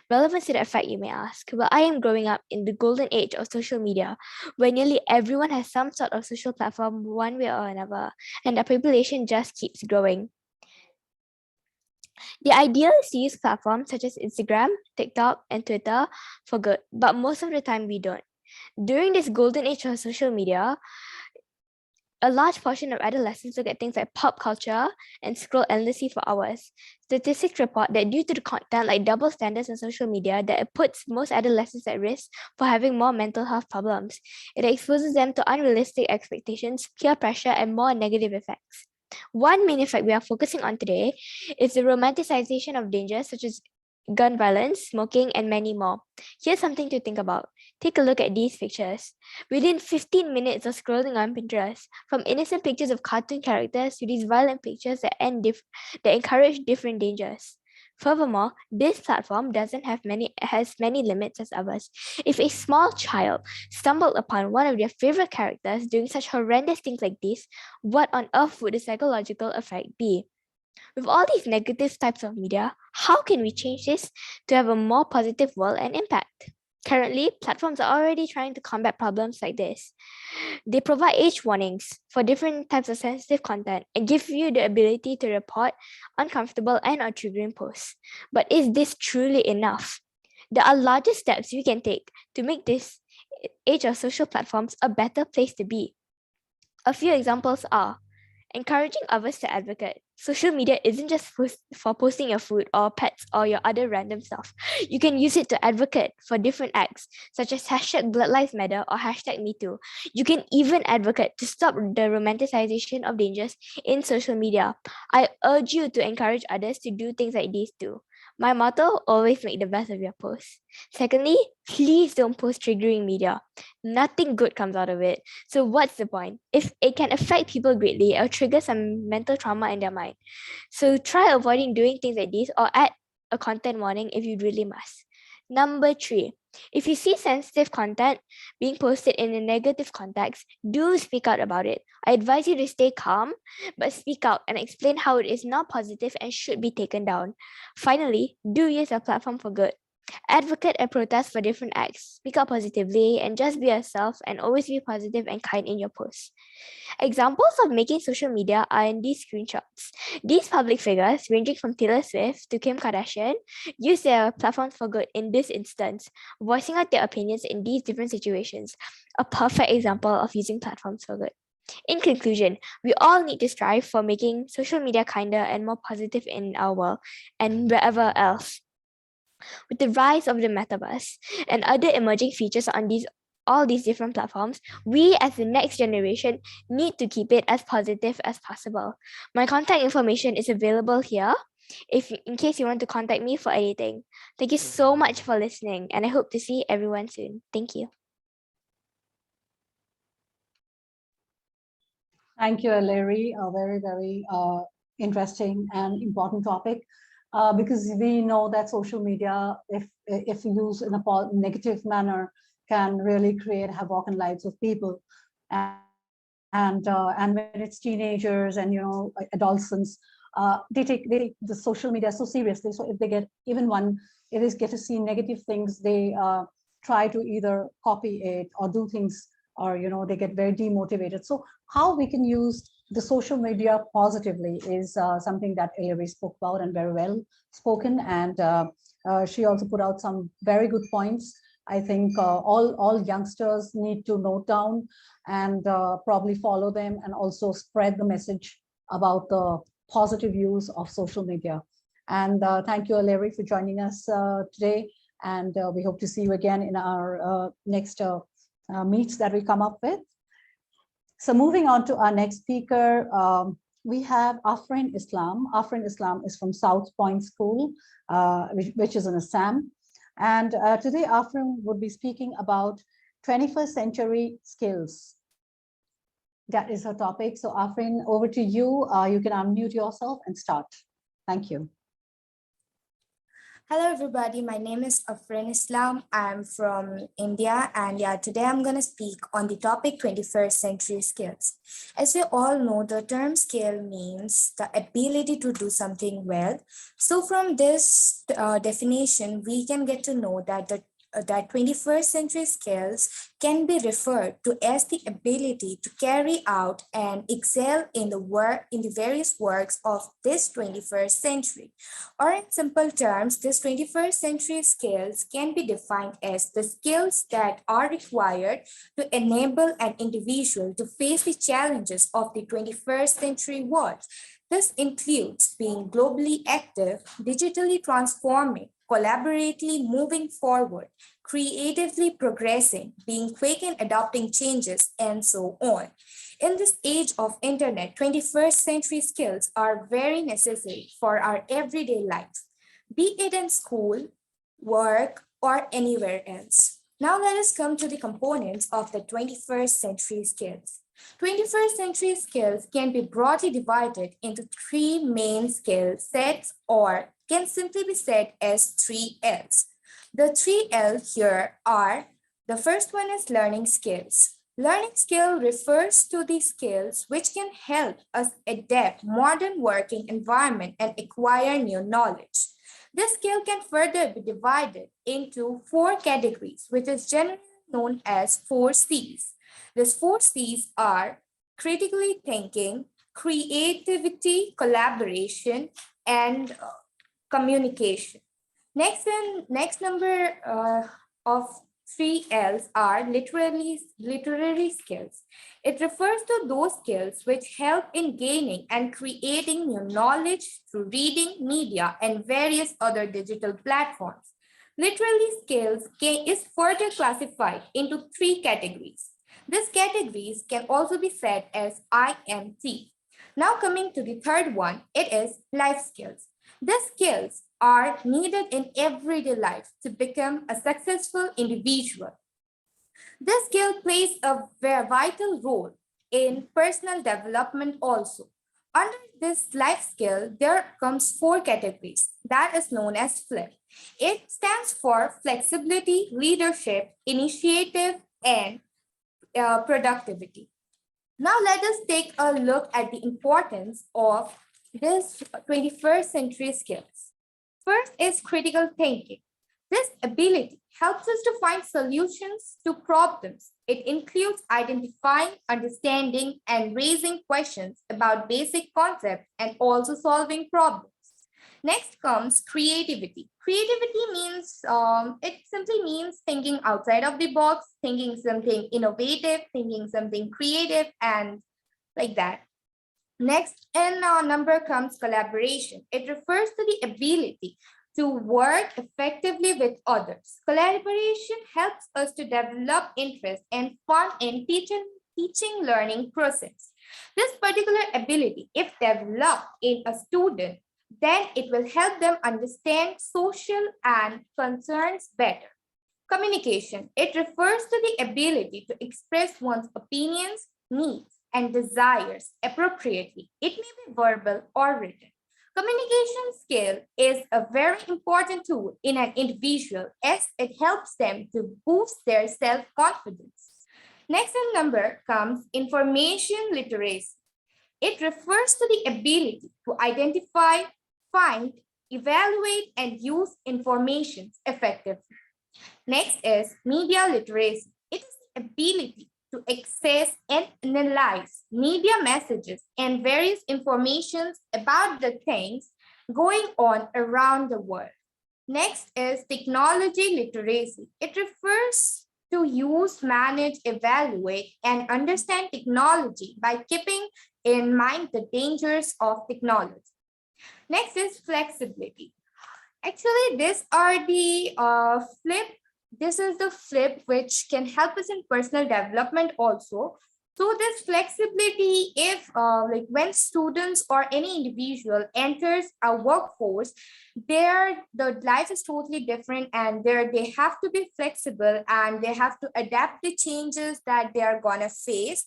Relevant to that fact, you may ask. Well, I am growing up in the golden age of social media, where nearly everyone has some sort of social platform one way or another, and the population just keeps growing. The idea is to use platforms such as Instagram, TikTok, and Twitter for good, but most of the time we don't. During this golden age of social media, a large portion of adolescents look at things like pop culture and scroll endlessly for hours. Statistics report that due to the content like double standards on social media, that it puts most adolescents at risk for having more mental health problems. It exposes them to unrealistic expectations, peer pressure, and more negative effects. One main effect we are focusing on today is the romanticization of dangers such as gun violence, smoking, and many more. Here's something to think about. Take a look at these pictures. Within 15 minutes of scrolling on Pinterest, from innocent pictures of cartoon characters to these violent pictures that encourage different dangers. Furthermore, this platform has many limits as others. If a small child stumbled upon one of their favorite characters doing such horrendous things like this, what on earth would the psychological effect be? With all these negative types of media, how can we change this to have a more positive world and impact? Currently, platforms are already trying to combat problems like this. They provide age warnings for different types of sensitive content and give you the ability to report uncomfortable and or triggering posts. But is this truly enough? There are larger steps we can take to make this age of social platforms a better place to be. A few examples are encouraging others to advocate. Social media isn't just for posting your food or pets or your other random stuff. You can use it to advocate for different acts, such as hashtag Blood Lives Matter or hashtag MeToo. You can even advocate to stop the romanticization of dangers in social media. I urge you to encourage others to do things like these too. My motto, always make the best of your posts. Secondly, please don't post triggering media. Nothing good comes out of it. So what's the point? If it can affect people greatly or trigger some mental trauma in their mind. So try avoiding doing things like this or add a content warning if you really must. Number 3, if you see sensitive content being posted in a negative context, do speak out about it. I advise you to stay calm, but speak out and explain how it is not positive and should be taken down. Finally, do use your platform for good. Advocate and protest for different acts. Speak up positively and just be yourself and always be positive and kind in your posts. Examples of making social media are in these screenshots. These public figures, ranging from Taylor Swift to Kim Kardashian, use their platforms for good in this instance, voicing out their opinions in these different situations. A perfect example of using platforms for good. In conclusion, we all need to strive for making social media kinder and more positive in our world and wherever else. With the rise of the metaverse and other emerging features on all these different platforms, we as the next generation need to keep it as positive as possible. My contact information is available here in case you want to contact me for anything. Thank you so much for listening, and I hope to see everyone soon. Thank you. Thank you, Larry. A very, very interesting and important topic. Because we know that social media, if used in a negative manner, can really create havoc in lives of people. And when it's teenagers and adolescents, they take the social media so seriously. So if they get even get to see negative things, they try to either copy it or do things, or they get very demotivated. So how we can use the social media positively is something that Larry spoke about, and very well spoken. And she also put out some very good points. I think all youngsters need to note down and probably follow them, and also spread the message about the positive use of social media. And thank you, Larry, for joining us today. And we hope to see you again in our next meets that we come up with. So moving on to our next speaker, we have Afrin Islam. Afrin Islam is from South Point School, which is in Assam. And today Afrin would be speaking about 21st century skills. That is her topic. So Afrin, over to you. You can unmute yourself and start. Thank you. Hello everybody, my name is Afrin Islam. I'm from India, and today I'm going to speak on the topic 21st century skills. As we all know, the term skill means the ability to do something well. So from this definition, we can get to know that that 21st century skills can be referred to as the ability to carry out and excel in the various works of this 21st century. Or in simple terms, this 21st century skills can be defined as the skills that are required to enable an individual to face the challenges of the 21st century world. This includes being globally active, digitally transforming, collaboratively moving forward, creatively progressing, being quick in adopting changes, and so on. In this age of internet, 21st century skills are very necessary for our everyday life, be it in school, work, or anywhere else. Now let us come to the components of the 21st century skills. 21st century skills can be broadly divided into three main skill sets or can simply be said as 3 L's. The 3 L here are, the first one is learning skills. Learning skill refers to the skills which can help us adapt modern working environment and acquire new knowledge. This skill can further be divided into 4 categories, which is generally known as 4 C's. These 4 C's are critically thinking, creativity, collaboration, and communication. Next number of 3 L's are literary skills. It refers to those skills which help in gaining and creating new knowledge through reading, media, and various other digital platforms. Literary skills is further classified into 3 categories. These categories can also be said as IMT. Now coming to the third one, it is life skills. These skills are needed in everyday life to become a successful individual. This skill plays a very vital role in personal development also. Under this life skill, there comes 4 categories that is known as FLIP. It stands for flexibility, leadership, initiative, and productivity. Now let us take a look at the importance of this 21st century skills. First is critical thinking. This ability helps us to find solutions to problems. It includes identifying, understanding, and raising questions about basic concepts and also solving problems. Next comes creativity. Creativity means, it simply means thinking outside of the box, thinking something innovative, thinking something creative, and like that. Next in number comes collaboration. It refers to the ability to work effectively with others. Collaboration helps us to develop interest and fun in teaching learning process. This particular ability, if developed in a student, then it will help them understand social and concerns better. Communication, it refers to the ability to express one's opinions, needs, and desires appropriately. It may be verbal or written. Communication skill is a very important tool in an individual as it helps them to boost their self-confidence. Next in number comes information literacy. It refers to the ability to identify, find, evaluate, and use information effectively. Next is media literacy. It is the ability to access and analyze media messages and various informations about the things going on around the world. Next is technology literacy. It refers to use, manage, evaluate, and understand technology by keeping in mind the dangers of technology. Next is flexibility. Actually, these are the flip. This is the flip which can help us in personal development also. So this flexibility, if like when students or any individual enters a workforce, the life is totally different and they have to be flexible and they have to adapt the changes that they are gonna face.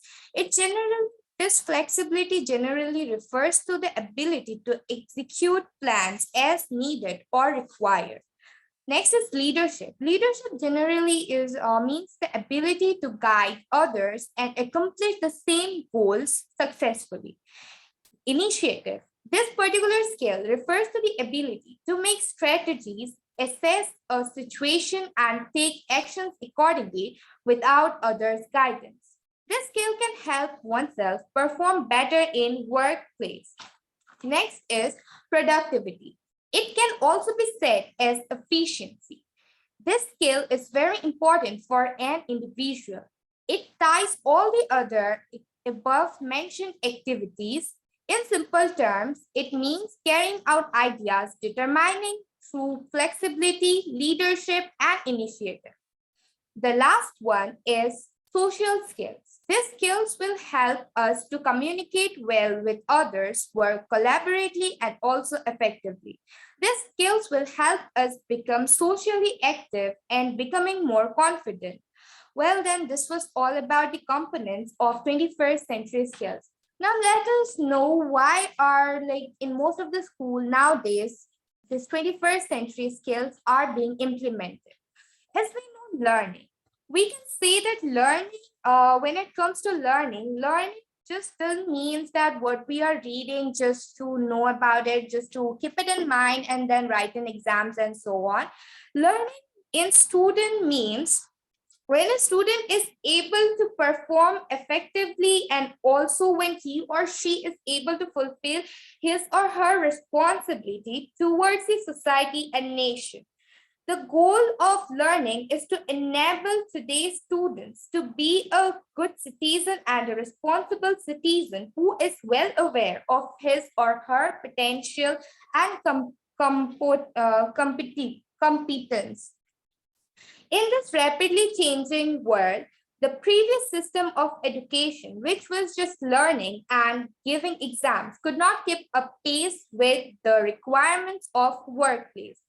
This flexibility generally refers to the ability to execute plans as needed or required. Next is leadership. Leadership generally means the ability to guide others and accomplish the same goals successfully. Initiative. This particular skill refers to the ability to make strategies, assess a situation, and take actions accordingly without others' guidance. This skill can help oneself perform better in workplace. Next is productivity. It can also be said as efficiency. This skill is very important for an individual. It ties all the other above mentioned activities. In simple terms, it means carrying out ideas, determining through flexibility, leadership, and initiative. The last one is social skills. These skills will help us to communicate well with others, work collaboratively, and also effectively. These skills will help us become socially active and becoming more confident. Well, then this was all about the components of 21st century skills. Now let us know why are in most of the school nowadays, these 21st century skills are being implemented. As we know learning, we can say that learning, when it comes to learning just doesn't mean that what we are reading just to know about it, just to keep it in mind and then write in exams and so on. Learning in student means when a student is able to perform effectively and also when he or she is able to fulfill his or her responsibility towards the society and nation. The goal of learning is to enable today's students to be a good citizen and a responsible citizen who is well aware of his or her potential and competence. In this rapidly changing world, the previous system of education, which was just learning and giving exams, could not keep a pace with the requirements of workplace.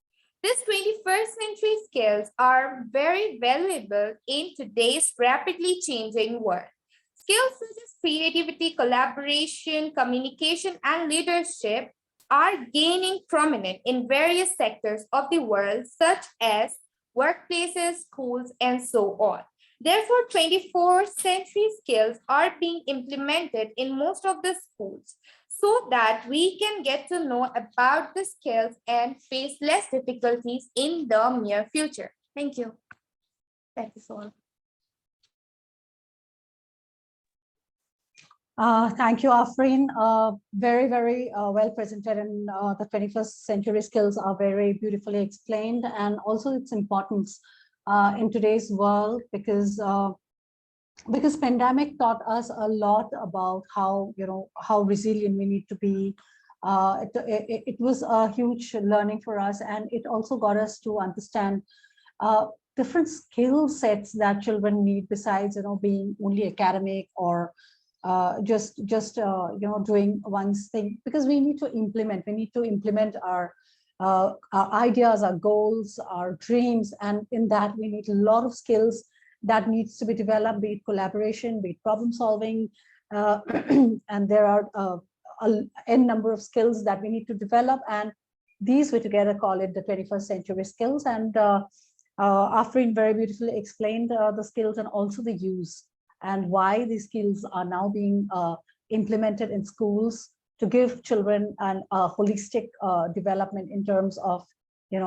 These 21st century skills are very valuable in today's rapidly changing world. Skills such as creativity, collaboration, communication, and leadership are gaining prominence in various sectors of the world, such as workplaces, schools, and so on. Therefore, 24th century skills are being implemented in most of the schools so that we can get to know about the skills and face less difficulties in the near future. Thank you. That is all. Thank you, Afreen. Very, very well presented, and the 21st century skills are very beautifully explained, and also its importance in today's world because pandemic taught us a lot about how how resilient we need to be. It was a huge learning for us, and it also got us to understand different skill sets that children need besides being only academic or just doing one's thing, because we need to implement our ideas, our goals, our dreams, and in that we need a lot of skills that needs to be developed, be it collaboration, be it problem solving, and there are n number of skills that we need to develop, and these we together call it the 21st century skills. And Afreen very beautifully explained the skills and also the use and why these skills are now being implemented in schools to give children a holistic development in terms of, in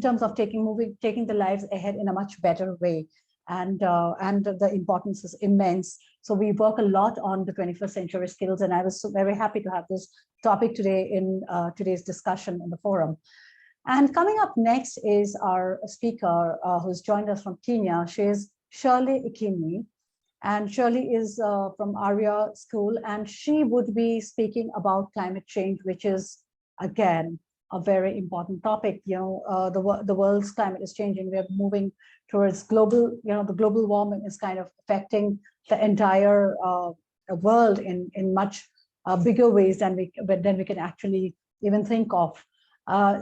terms of taking the lives ahead in a much better way. And the importance is immense. So we work a lot on the 21st century skills, and I was so very happy to have this topic today in today's discussion in the forum. And coming up next is our speaker who's joined us from Kenya. She is Shirley Akinyi, and Shirley is from Arya school, and she would be speaking about climate change, which is again a very important topic. The world's climate is changing. We're moving towards global, the global warming is kind of affecting the entire world in much bigger ways than we can actually even think of.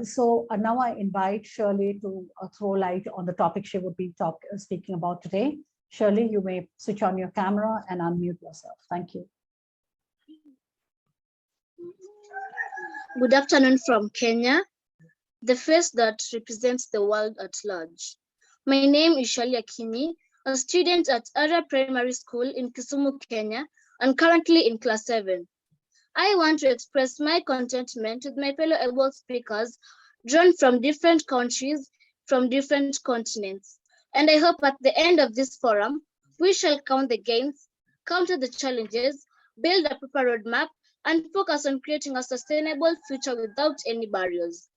So now I invite Shirley to throw light on the topic she would be speaking about today. Shirley, you may switch on your camera and unmute yourself. Thank you. Good afternoon from Kenya, the face that represents the world at large. My name is Shirley Akinyi, a student at Arya Primary School in Kisumu, Kenya, and currently in class 7. I want to express my contentment with my fellow able speakers drawn from different countries, from different continents. And I hope at the end of this forum, we shall count the gains, counter the challenges, build a proper roadmap, and focus on creating a sustainable future without any barriers.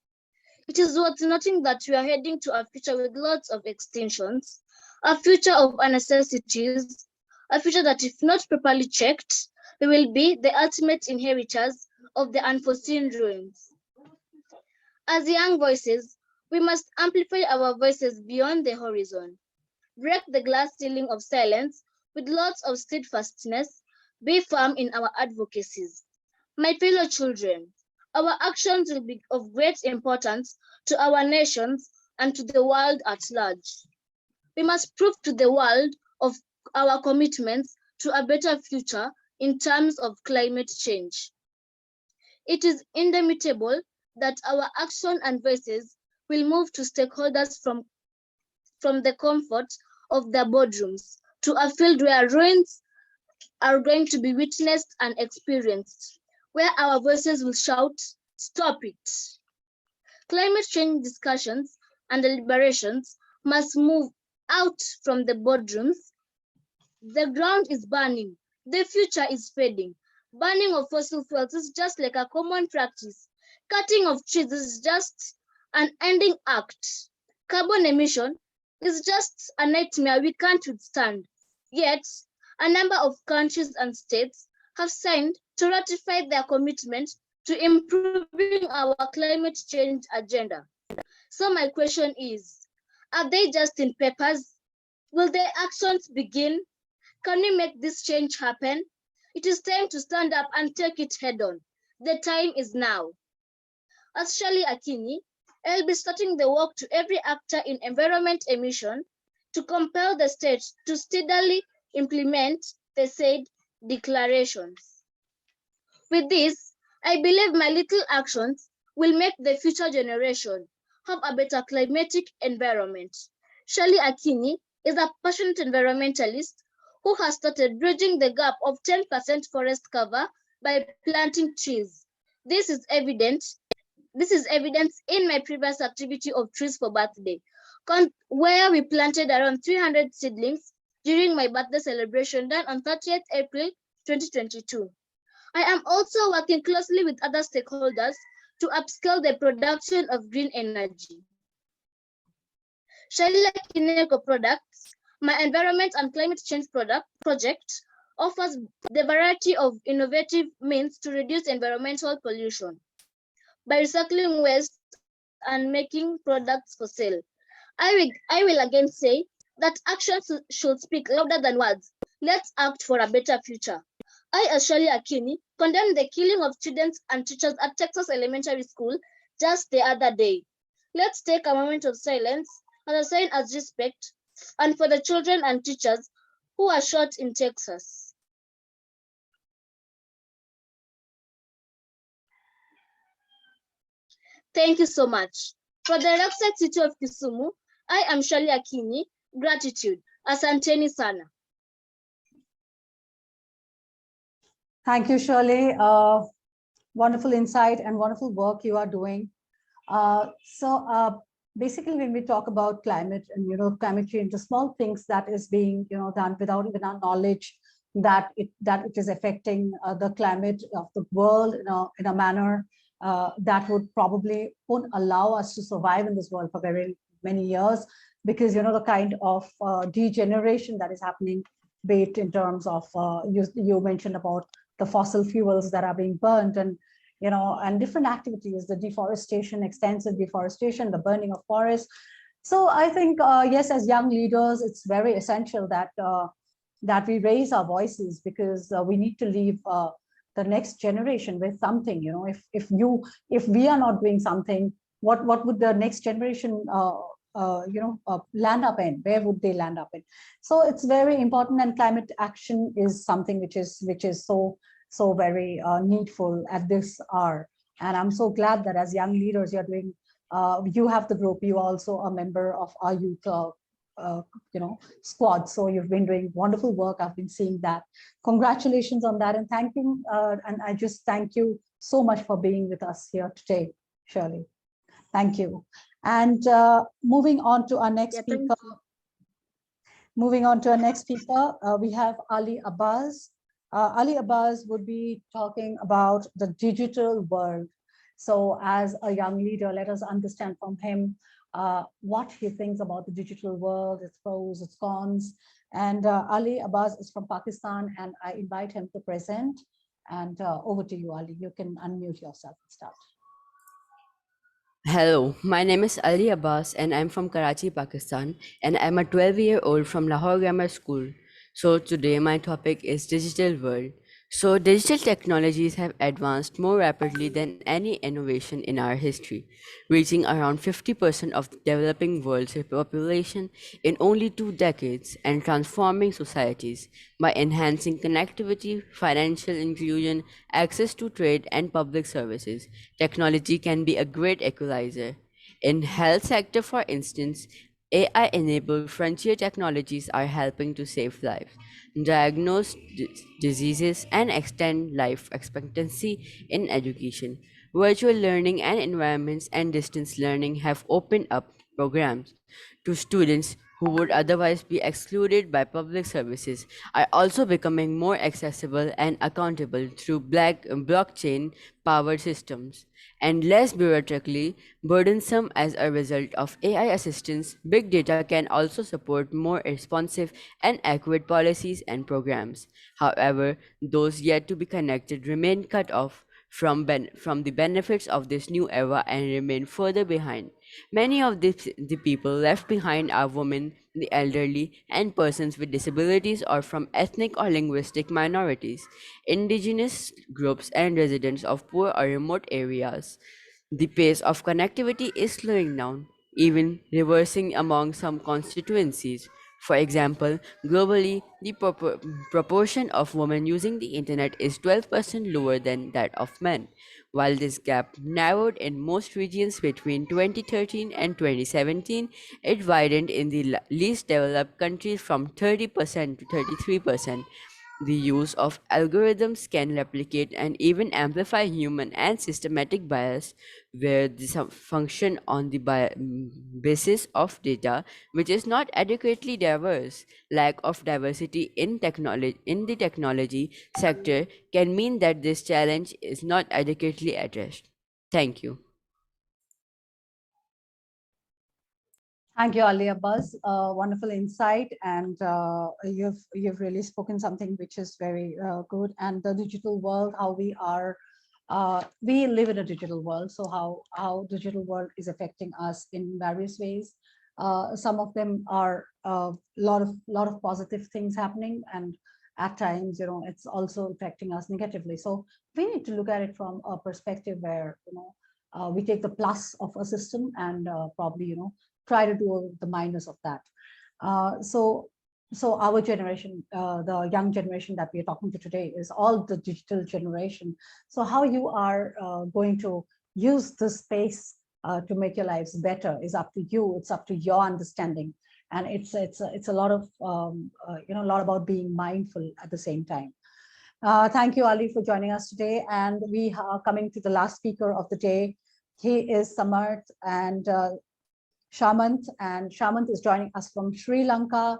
It is worth noting that we are heading to a future with lots of extinctions, a future of necessities, a future that, if not properly checked, we will be the ultimate inheritors of the unforeseen ruins. As young voices, we must amplify our voices beyond the horizon, break the glass ceiling of silence with lots of steadfastness, be firm in our advocacies. My fellow children, our actions will be of great importance to our nations and to the world at large. We must prove to the world of our commitments to a better future in terms of climate change. It is indomitable that our action and voices will move to stakeholders from the comfort of their boardrooms to a field where ruins are going to be witnessed and experienced, where our voices will shout, "Stop it." Climate change discussions and deliberations must move out from the boardrooms. The ground is burning. The future is fading. Burning of fossil fuels is just like a common practice. Cutting of trees is just an ending act. Carbon emission is just a nightmare we can't withstand. Yet, a number of countries and states have signed to ratify their commitment to improving our climate change agenda. So my question is, are they just in papers? Will their actions begin? Can we make this change happen? It is time to stand up and take it head on. The time is now. As Shirley Akinyi, I'll be starting the work to every actor in environment emission to compel the state to steadily implement the said declarations. With this, I believe my little actions will make the future generation have a better climatic environment. Shirley Akinyi is a passionate environmentalist who has started bridging the gap of 10% forest cover by planting trees. This is evidence in my previous activity of Trees for Birthday, where we planted around 300 seedlings during my birthday celebration done on 30th April 2022. I am also working closely with other stakeholders to upscale the production of green energy. Shirley Akinyi Products, my environment and climate change project, offers the variety of innovative means to reduce environmental pollution by recycling waste and making products for sale. I will again say that actions should speak louder than words. Let's act for a better future. I, as Shirley Akinyi, condemned the killing of students and teachers at Texas Elementary School just the other day. Let's take a moment of silence as a sign of respect and for the children and teachers who are shot in Texas. Thank you so much. For the rockside city of Kisumu, I am Shirley Akinyi. Gratitude. Asanteni sana. Thank you, Shirley. Wonderful insight and wonderful work you are doing. Basically, when we talk about climate and climate change, the small things that is being done without even our knowledge that it is affecting the climate of the world in a manner that would probably won't allow us to survive in this world for very many years, because the kind of degeneration that is happening, be it in terms of you mentioned about the fossil fuels that are being burnt and different activities, the deforestation, extensive deforestation, the burning of forests. So I think yes, as young leaders, it's very essential that that we raise our voices, because we need to leave the next generation with something. If we are not doing something, what would the next generation land up in? Where would they land up in? So it's very important, and climate action is something which is so very needful at this hour. And I'm so glad that as young leaders, you're doing. You have the group. You are also a member of our youth squad. So you've been doing wonderful work. I've been seeing that. Congratulations on that, and and I just thank you so much for being with us here today, Shirley. Thank you. And moving on to our next speaker. Moving on to our next speaker, we have Ali Abbas. Ali Abbas would be talking about the digital world. So as a young leader, let us understand from him what he thinks about the digital world, its pros, its cons. And Ali Abbas is from Pakistan, and I invite him to present. And over to you, Ali. You can unmute yourself and start. Hello, my name is Ali Abbas and I'm from Karachi, Pakistan, and I'm a 12-year-old from Lahore Grammar School. So today my topic is digital world. So, digital technologies have advanced more rapidly than any innovation in our history, reaching around 50% of the developing world's population in only 2 decades and transforming societies by enhancing connectivity, financial inclusion, access to trade, and public services. Technology can be a great equalizer. In health sector, for instance, AI-enabled frontier technologies are helping to save lives, diagnose diseases, and extend life expectancy in education. Virtual learning and environments and distance learning have opened up programs to students who would otherwise be excluded by public services are also becoming more accessible and accountable through blockchain powered systems and less bureaucratically burdensome as a result of AI assistance. Big data can also support more responsive and accurate policies and programs. However, those yet to be connected remain cut off from the benefits of this new era and remain further behind. Many of the people left behind are women, the elderly, and persons with disabilities or from ethnic or linguistic minorities, indigenous groups, and residents of poor or remote areas. The pace of connectivity is slowing down, even reversing among some constituencies. For example, globally, the proportion of women using the internet is 12% lower than that of men. While this gap narrowed in most regions between 2013 and 2017, it widened in the least developed countries from 30% to 33%. The use of algorithms can replicate and even amplify human and systematic bias, where the function on the basis of data which is not adequately diverse. Lack of diversity in the technology sector can mean that this challenge is not adequately addressed. Thank you. Thank you, Alia Buzz. Wonderful insight, and you've really spoken something which is very good. And the digital world, how we live in a digital world. So how digital world is affecting us in various ways. Some of them are a lot of positive things happening, and at times, it's also affecting us negatively. So we need to look at it from a perspective where we take the plus of a system and probably try to do the minus of that. So our generation, the young generation that we are talking to today, is all the digital generation. So how you are going to use this space to make your lives better is up to you. It's up to your understanding, and it's a lot of a lot about being mindful at the same time. Thank you, Ali, for joining us today. And we are coming to the last speaker of the day. He is Samarth and Shamant, and Shamant is joining us from Sri Lanka,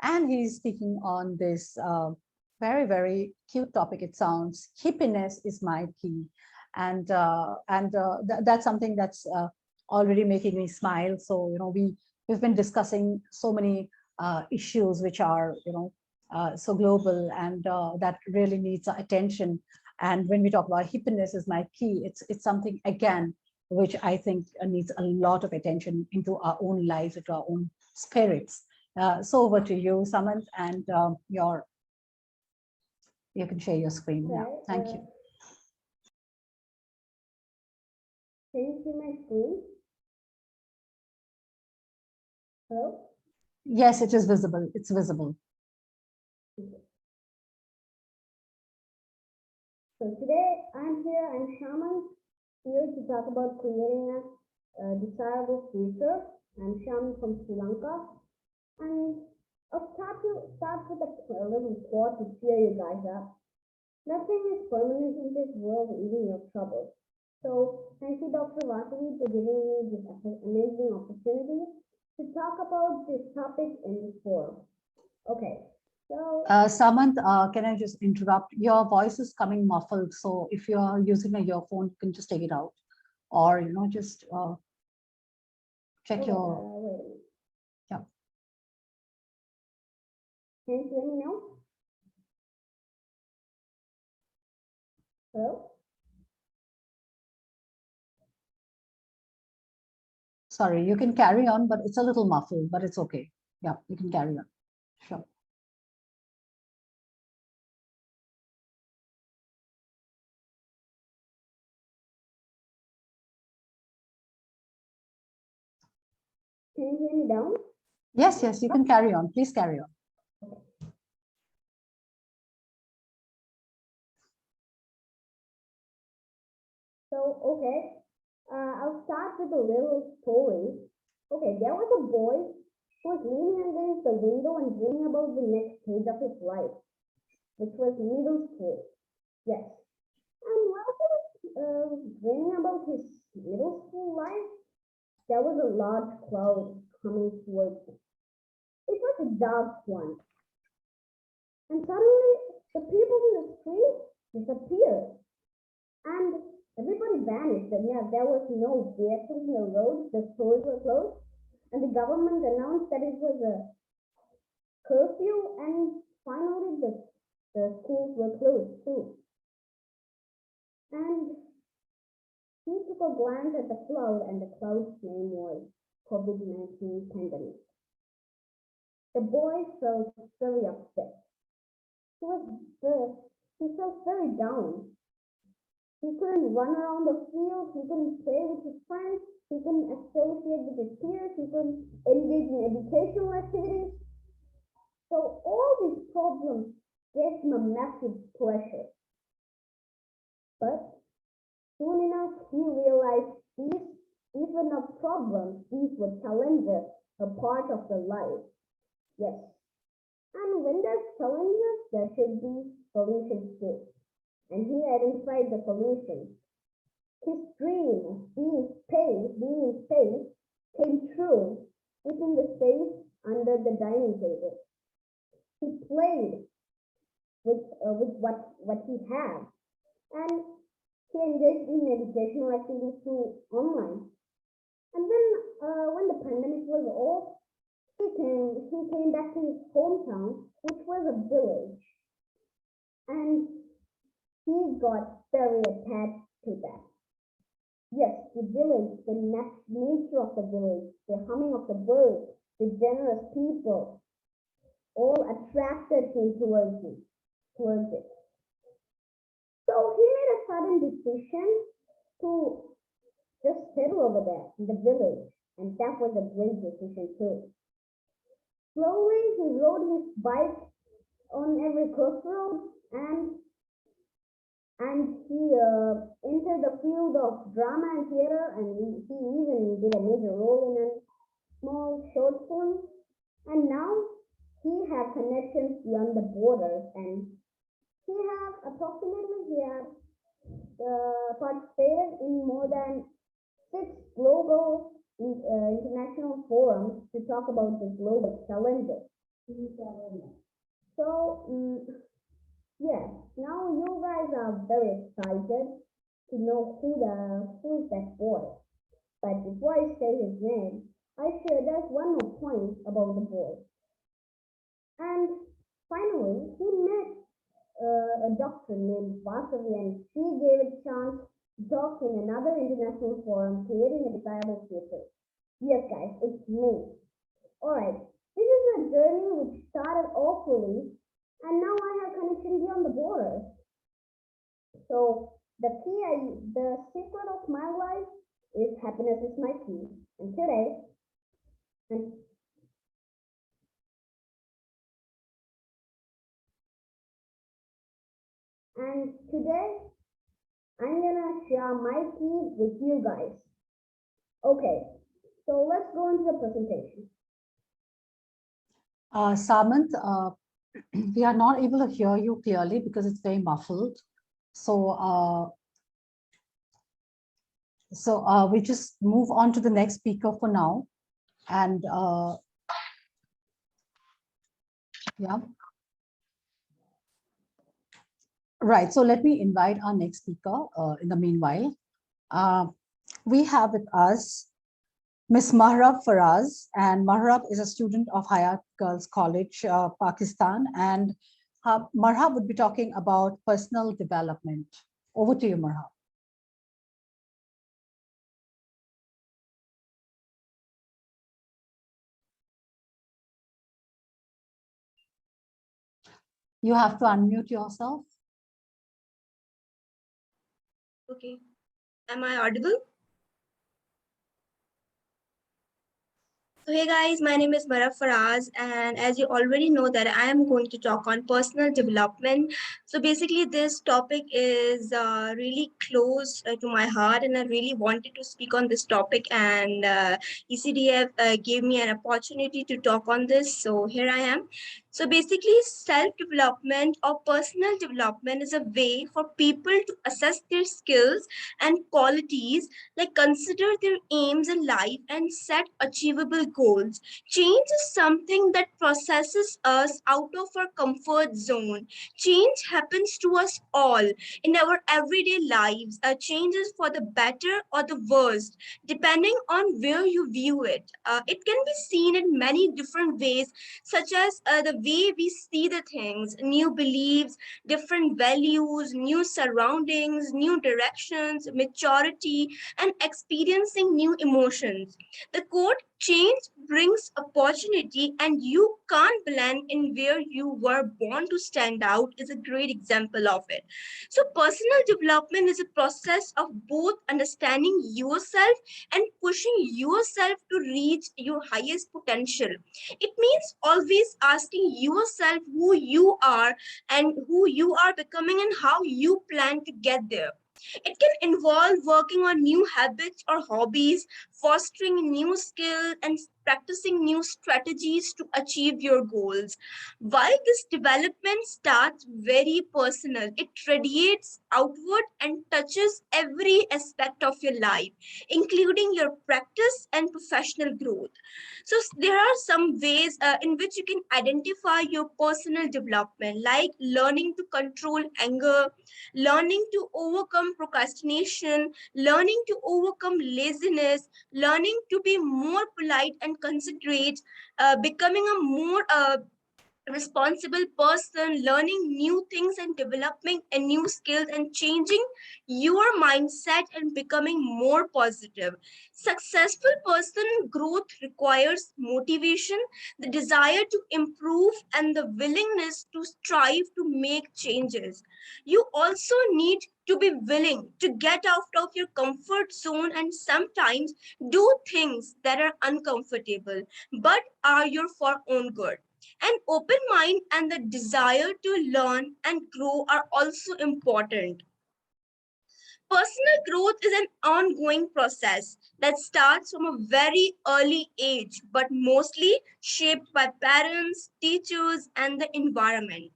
and he's speaking on this very, very cute topic. It sounds, hippiness is my key. And that's something that's already making me smile. So, we've been discussing so many issues which are, so global, and that really needs attention. And when we talk about hippiness is my key, it's something, again, which I think needs a lot of attention into our own lives, into our own spirits. So over to you, Samant, and you can share your screen now. Thank you. Can you see my screen? Hello? Yes, it is visible. It's visible. Okay. So today I'm Shaman, here to talk about creating a desirable future. I'm Shaman from Sri Lanka, and I'll start with a little quote to cheer you guys up. Nothing is permanent in this world, even your troubles. So thank you, Dr. Vasavi, for giving me this amazing opportunity to talk about this topic in this forum. Okay. So, Samant, can I just interrupt? Your voice is coming muffled. So if you're using an earphone, you can just take it out, or just check your. Yeah. Can you hear me now? Hello. Sorry, you can carry on, but it's a little muffled, but it's okay. Yeah, you can carry on. Sure. Can you hear me down? Yes, yes, you can carry on. Please carry on. So, okay, I'll start with a little story. Okay, there was a boy who was leaning against the window and dreaming about the next stage of his life, which was middle school. Yes. And while he was dreaming about his middle school life, there was a large cloud coming towards him. It was a dark one. And suddenly, the people in the street disappeared. And everybody vanished. And yeah, there was no vehicles in the road. The stores were closed. And the government announced that it was a curfew. And finally, the schools were closed too. And he took a glance at the cloud, and the cloud's name was COVID-19 pandemic. The boy felt very upset. He felt very down. He couldn't run around the field. He couldn't play with his friends. He couldn't associate with his peers. He couldn't engage in educational activities. So all these problems gave him a massive pressure. But soon enough, he realized these were not problems. These were challenges, a part of the life. Yes. And when there's challenges, there should be solutions too. And he identified the solution. His dream of being in space came true within the space under the dining table. He played with what he had, and he engaged in educational activities through online. And then when the pandemic was off, he came back to his hometown, which was a village. And he got very attached to that. Yes, the village, the nature of the village, the humming of the birds, the generous people, all attracted him towards it. So he made a sudden decision to just settle over there in the village, and that was a great decision too. Slowly, he rode his bike on every crossroad, and he entered the field of drama and theater, and he even did a major role in a small short film. And now he has connections beyond the borders, and he has participated in more than 6 global international forums to talk about the global challenges. So, yes, now you guys are very excited to know who is that boy. But before I say his name, there's one more point about the boy. And finally, he met a doctor named Vasavi, and she gave a chance to talk in another international forum, creating a desirable future. Yes, guys, it's me. All right, this is a journey which started awfully, and now I have connection beyond the border. So the secret of my life is happiness is my key. And today, I'm gonna share my key with you guys. Okay, so let's go into the presentation. Samant, we are not able to hear you clearly because it's very muffled. So, we just move on to the next speaker for now. And yeah. Right, so let me invite our next speaker in the meanwhile. We have with us Ms. Mahrab Faraz, and Mahrab is a student of Hayat Girls College, Pakistan, and Mahrab would be talking about personal development. Over to you, Mahrab. You have to unmute yourself. Okay. Am I audible? So hey guys, my name is Mara Faraz, and as you already know that I am going to talk on personal development. So basically this topic is really close to my heart, and I really wanted to speak on this topic, and ECDF gave me an opportunity to talk on this. So here I am. So basically self-development or personal development is a way for people to assess their skills and qualities, like consider their aims in life and set achievable goals. Change is something that processes us out of our comfort zone. Change happens to us all in our everyday lives. A change is for the better or the worst, depending on where you view it. It can be seen in many different ways, such as the way we see the things, new beliefs, different values, new surroundings, new directions, maturity, and experiencing new emotions. The quote, change brings opportunity and you can't blend in where you were born to stand out, is a great example of it. So personal development is a process of both understanding yourself and pushing yourself to reach your highest potential. It means always asking yourself who you are and who you are becoming and how you plan to get there. It can involve working on new habits or hobbies, fostering new skills, and practicing new strategies to achieve your goals. While this development starts very personal, it radiates outward and touches every aspect of your life, including your practice and professional growth. So there are some ways in which you can identify your personal development, like learning to control anger, learning to overcome procrastination, learning to overcome laziness, learning to be more polite and considerate, becoming a more responsible person, learning new things and developing a new skills and changing your mindset and becoming more positive. Successful person growth requires motivation, the desire to improve, and the willingness to strive to make changes. You also need to be willing to get out of your comfort zone and sometimes do things that are uncomfortable but are your for own good. An open mind and the desire to learn and grow are also important. Personal growth is an ongoing process that starts from a very early age, but mostly shaped by parents, teachers, and the environment.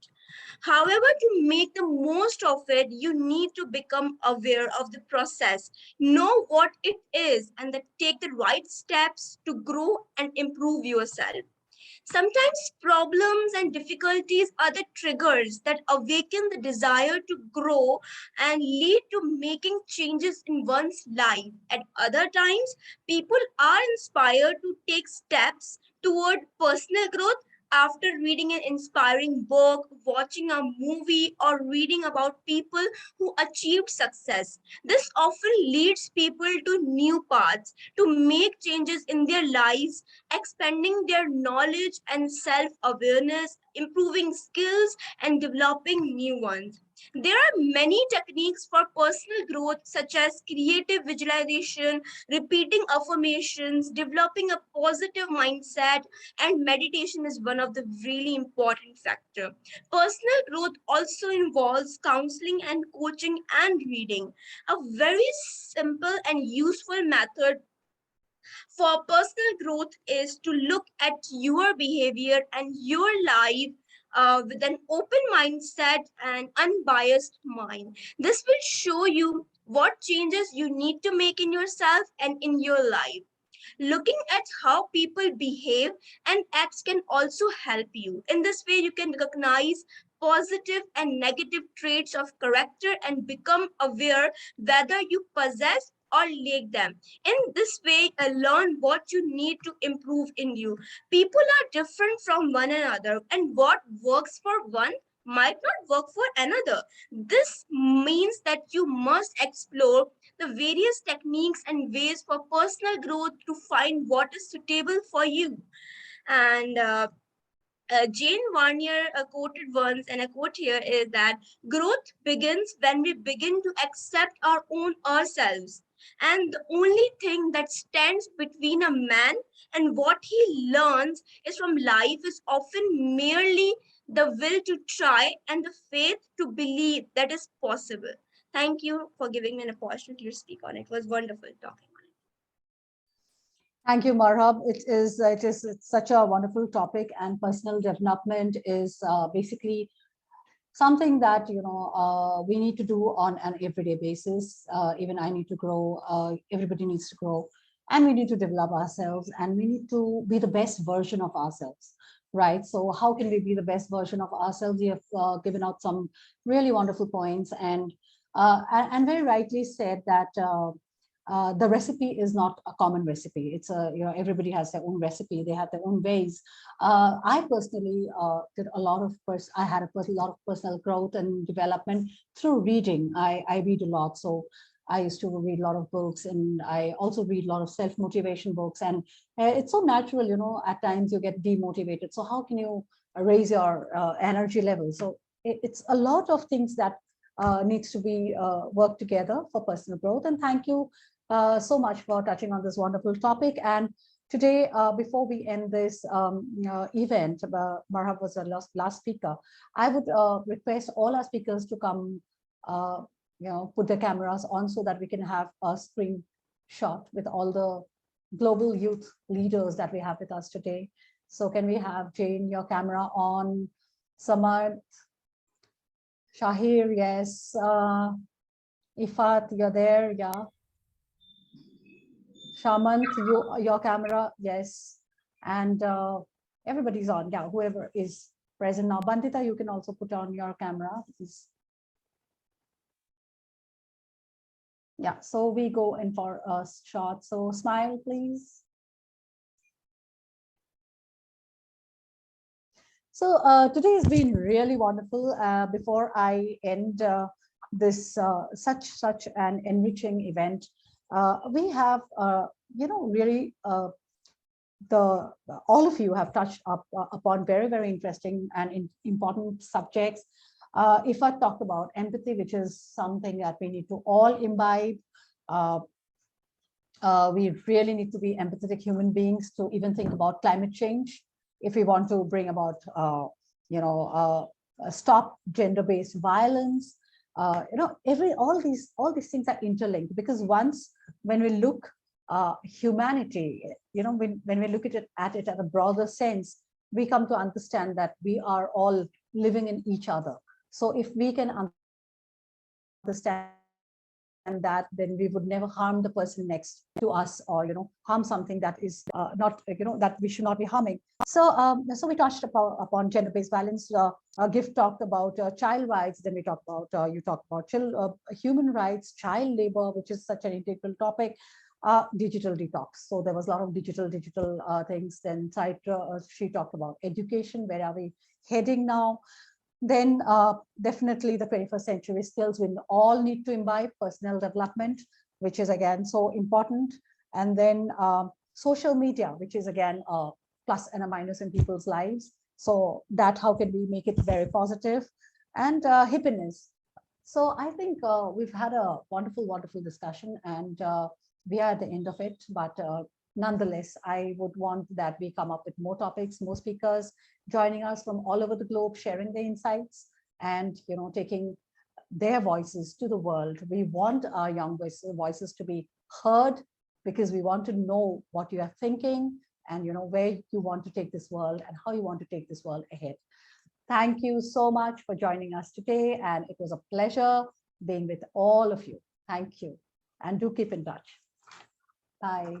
However, to make the most of it, you need to become aware of the process, know what it is, and then take the right steps to grow and improve yourself. Sometimes problems and difficulties are the triggers that awaken the desire to grow and lead to making changes in one's life. At other times, people are inspired to take steps toward personal growth after reading an inspiring book, watching a movie, or reading about people who achieved success. This often leads people to new paths to make changes in their lives, expanding their knowledge and self-awareness, improving skills, and developing new ones. There are many techniques for personal growth, such as creative visualization, repeating affirmations, developing a positive mindset, and meditation is one of the really important factors. Personal growth also involves counseling and coaching and reading. A very simple and useful method for personal growth is to look at your behavior and your life with an open mindset and unbiased mind. This will show you what changes you need to make in yourself and in your life. Looking at how people behave and acts can also help you. In this way, you can recognize positive and negative traits of character and become aware whether you possess or lack them. In this way, learn what you need to improve in you. People are different from one another, and what works for one might not work for another. This means that you must explore the various techniques and ways for personal growth to find what is suitable for you. And Jane Warnier quoted once, and a quote here is that growth begins when we begin to accept our own ourselves. And the only thing that stands between a man and what he learns is from life is often merely the will to try and the faith to believe that is possible. Thank you for giving me an opportunity to speak on it. It was wonderful talking. Thank you, Marhab. It's such a wonderful topic, and personal development is basically something that we need to do on an everyday basis. Even I need to grow. Everybody needs to grow, and we need to develop ourselves, and we need to be the best version of ourselves. Right. So how can we be the best version of ourselves? You have given out some really wonderful points, and very rightly said that the recipe is not a common recipe. It's everybody has their own recipe. They have their own ways. I personally did a lot of I had a lot of personal growth and development through reading. I read a lot, so I used to read a lot of books, and I also read a lot of self-motivation books. And it's so natural, at times you get demotivated. So how can you raise your energy level? So it's a lot of things that needs to be worked together for personal growth. And thank you so much for touching on this wonderful topic. And today, before we end this event, Marhab was the last speaker. I would request all our speakers to come, put their cameras on so that we can have a screen shot with all the global youth leaders that we have with us today. So can we have Jane, your camera on? Samad, Shaheer, yes. Iffat, you're there, yeah. Shamant, your camera, yes. And everybody's on, yeah, whoever is present now. Bandita, you can also put on your camera. Yeah, so we go in for a shot. So smile, please. So today has been really wonderful. Before I end this such an enriching event, we have really all of you have touched upon very interesting and important subjects. Iffat talked about empathy, which is something that we need to all imbibe. We really need to be empathetic human beings to even think about climate change if we want to bring about stop gender-based violence. All these things are interlinked, because when we look humanity, when we look at it at a broader sense, we come to understand that we are all living in each other. So if we can understand that, then we would never harm the person next to us, or harm something that is not that we should not be harming. So so we touched upon gender-based violence. Gift talked about child rights. Then we talked about you talked about human rights, child labor, which is such an integral topic. Digital detox. So there was a lot of digital things. Then Sahitra, she talked about education. Where are we heading now? Then definitely the 21st century skills. We all need to imbibe personal development, which is again so important. And then social media, which is again a plus and a minus in people's lives. So that how can we make it very positive? And happiness. So I think we've had a wonderful discussion, and we are at the end of it. But nonetheless, I would want that we come up with more topics, more speakers joining us from all over the globe, sharing their insights and taking their voices to the world. We want our young voices to be heard, because we want to know what you are thinking and where you want to take this world and how you want to take this world ahead. Thank you so much for joining us today, and it was a pleasure being with all of you. Thank you, and do keep in touch. Bye.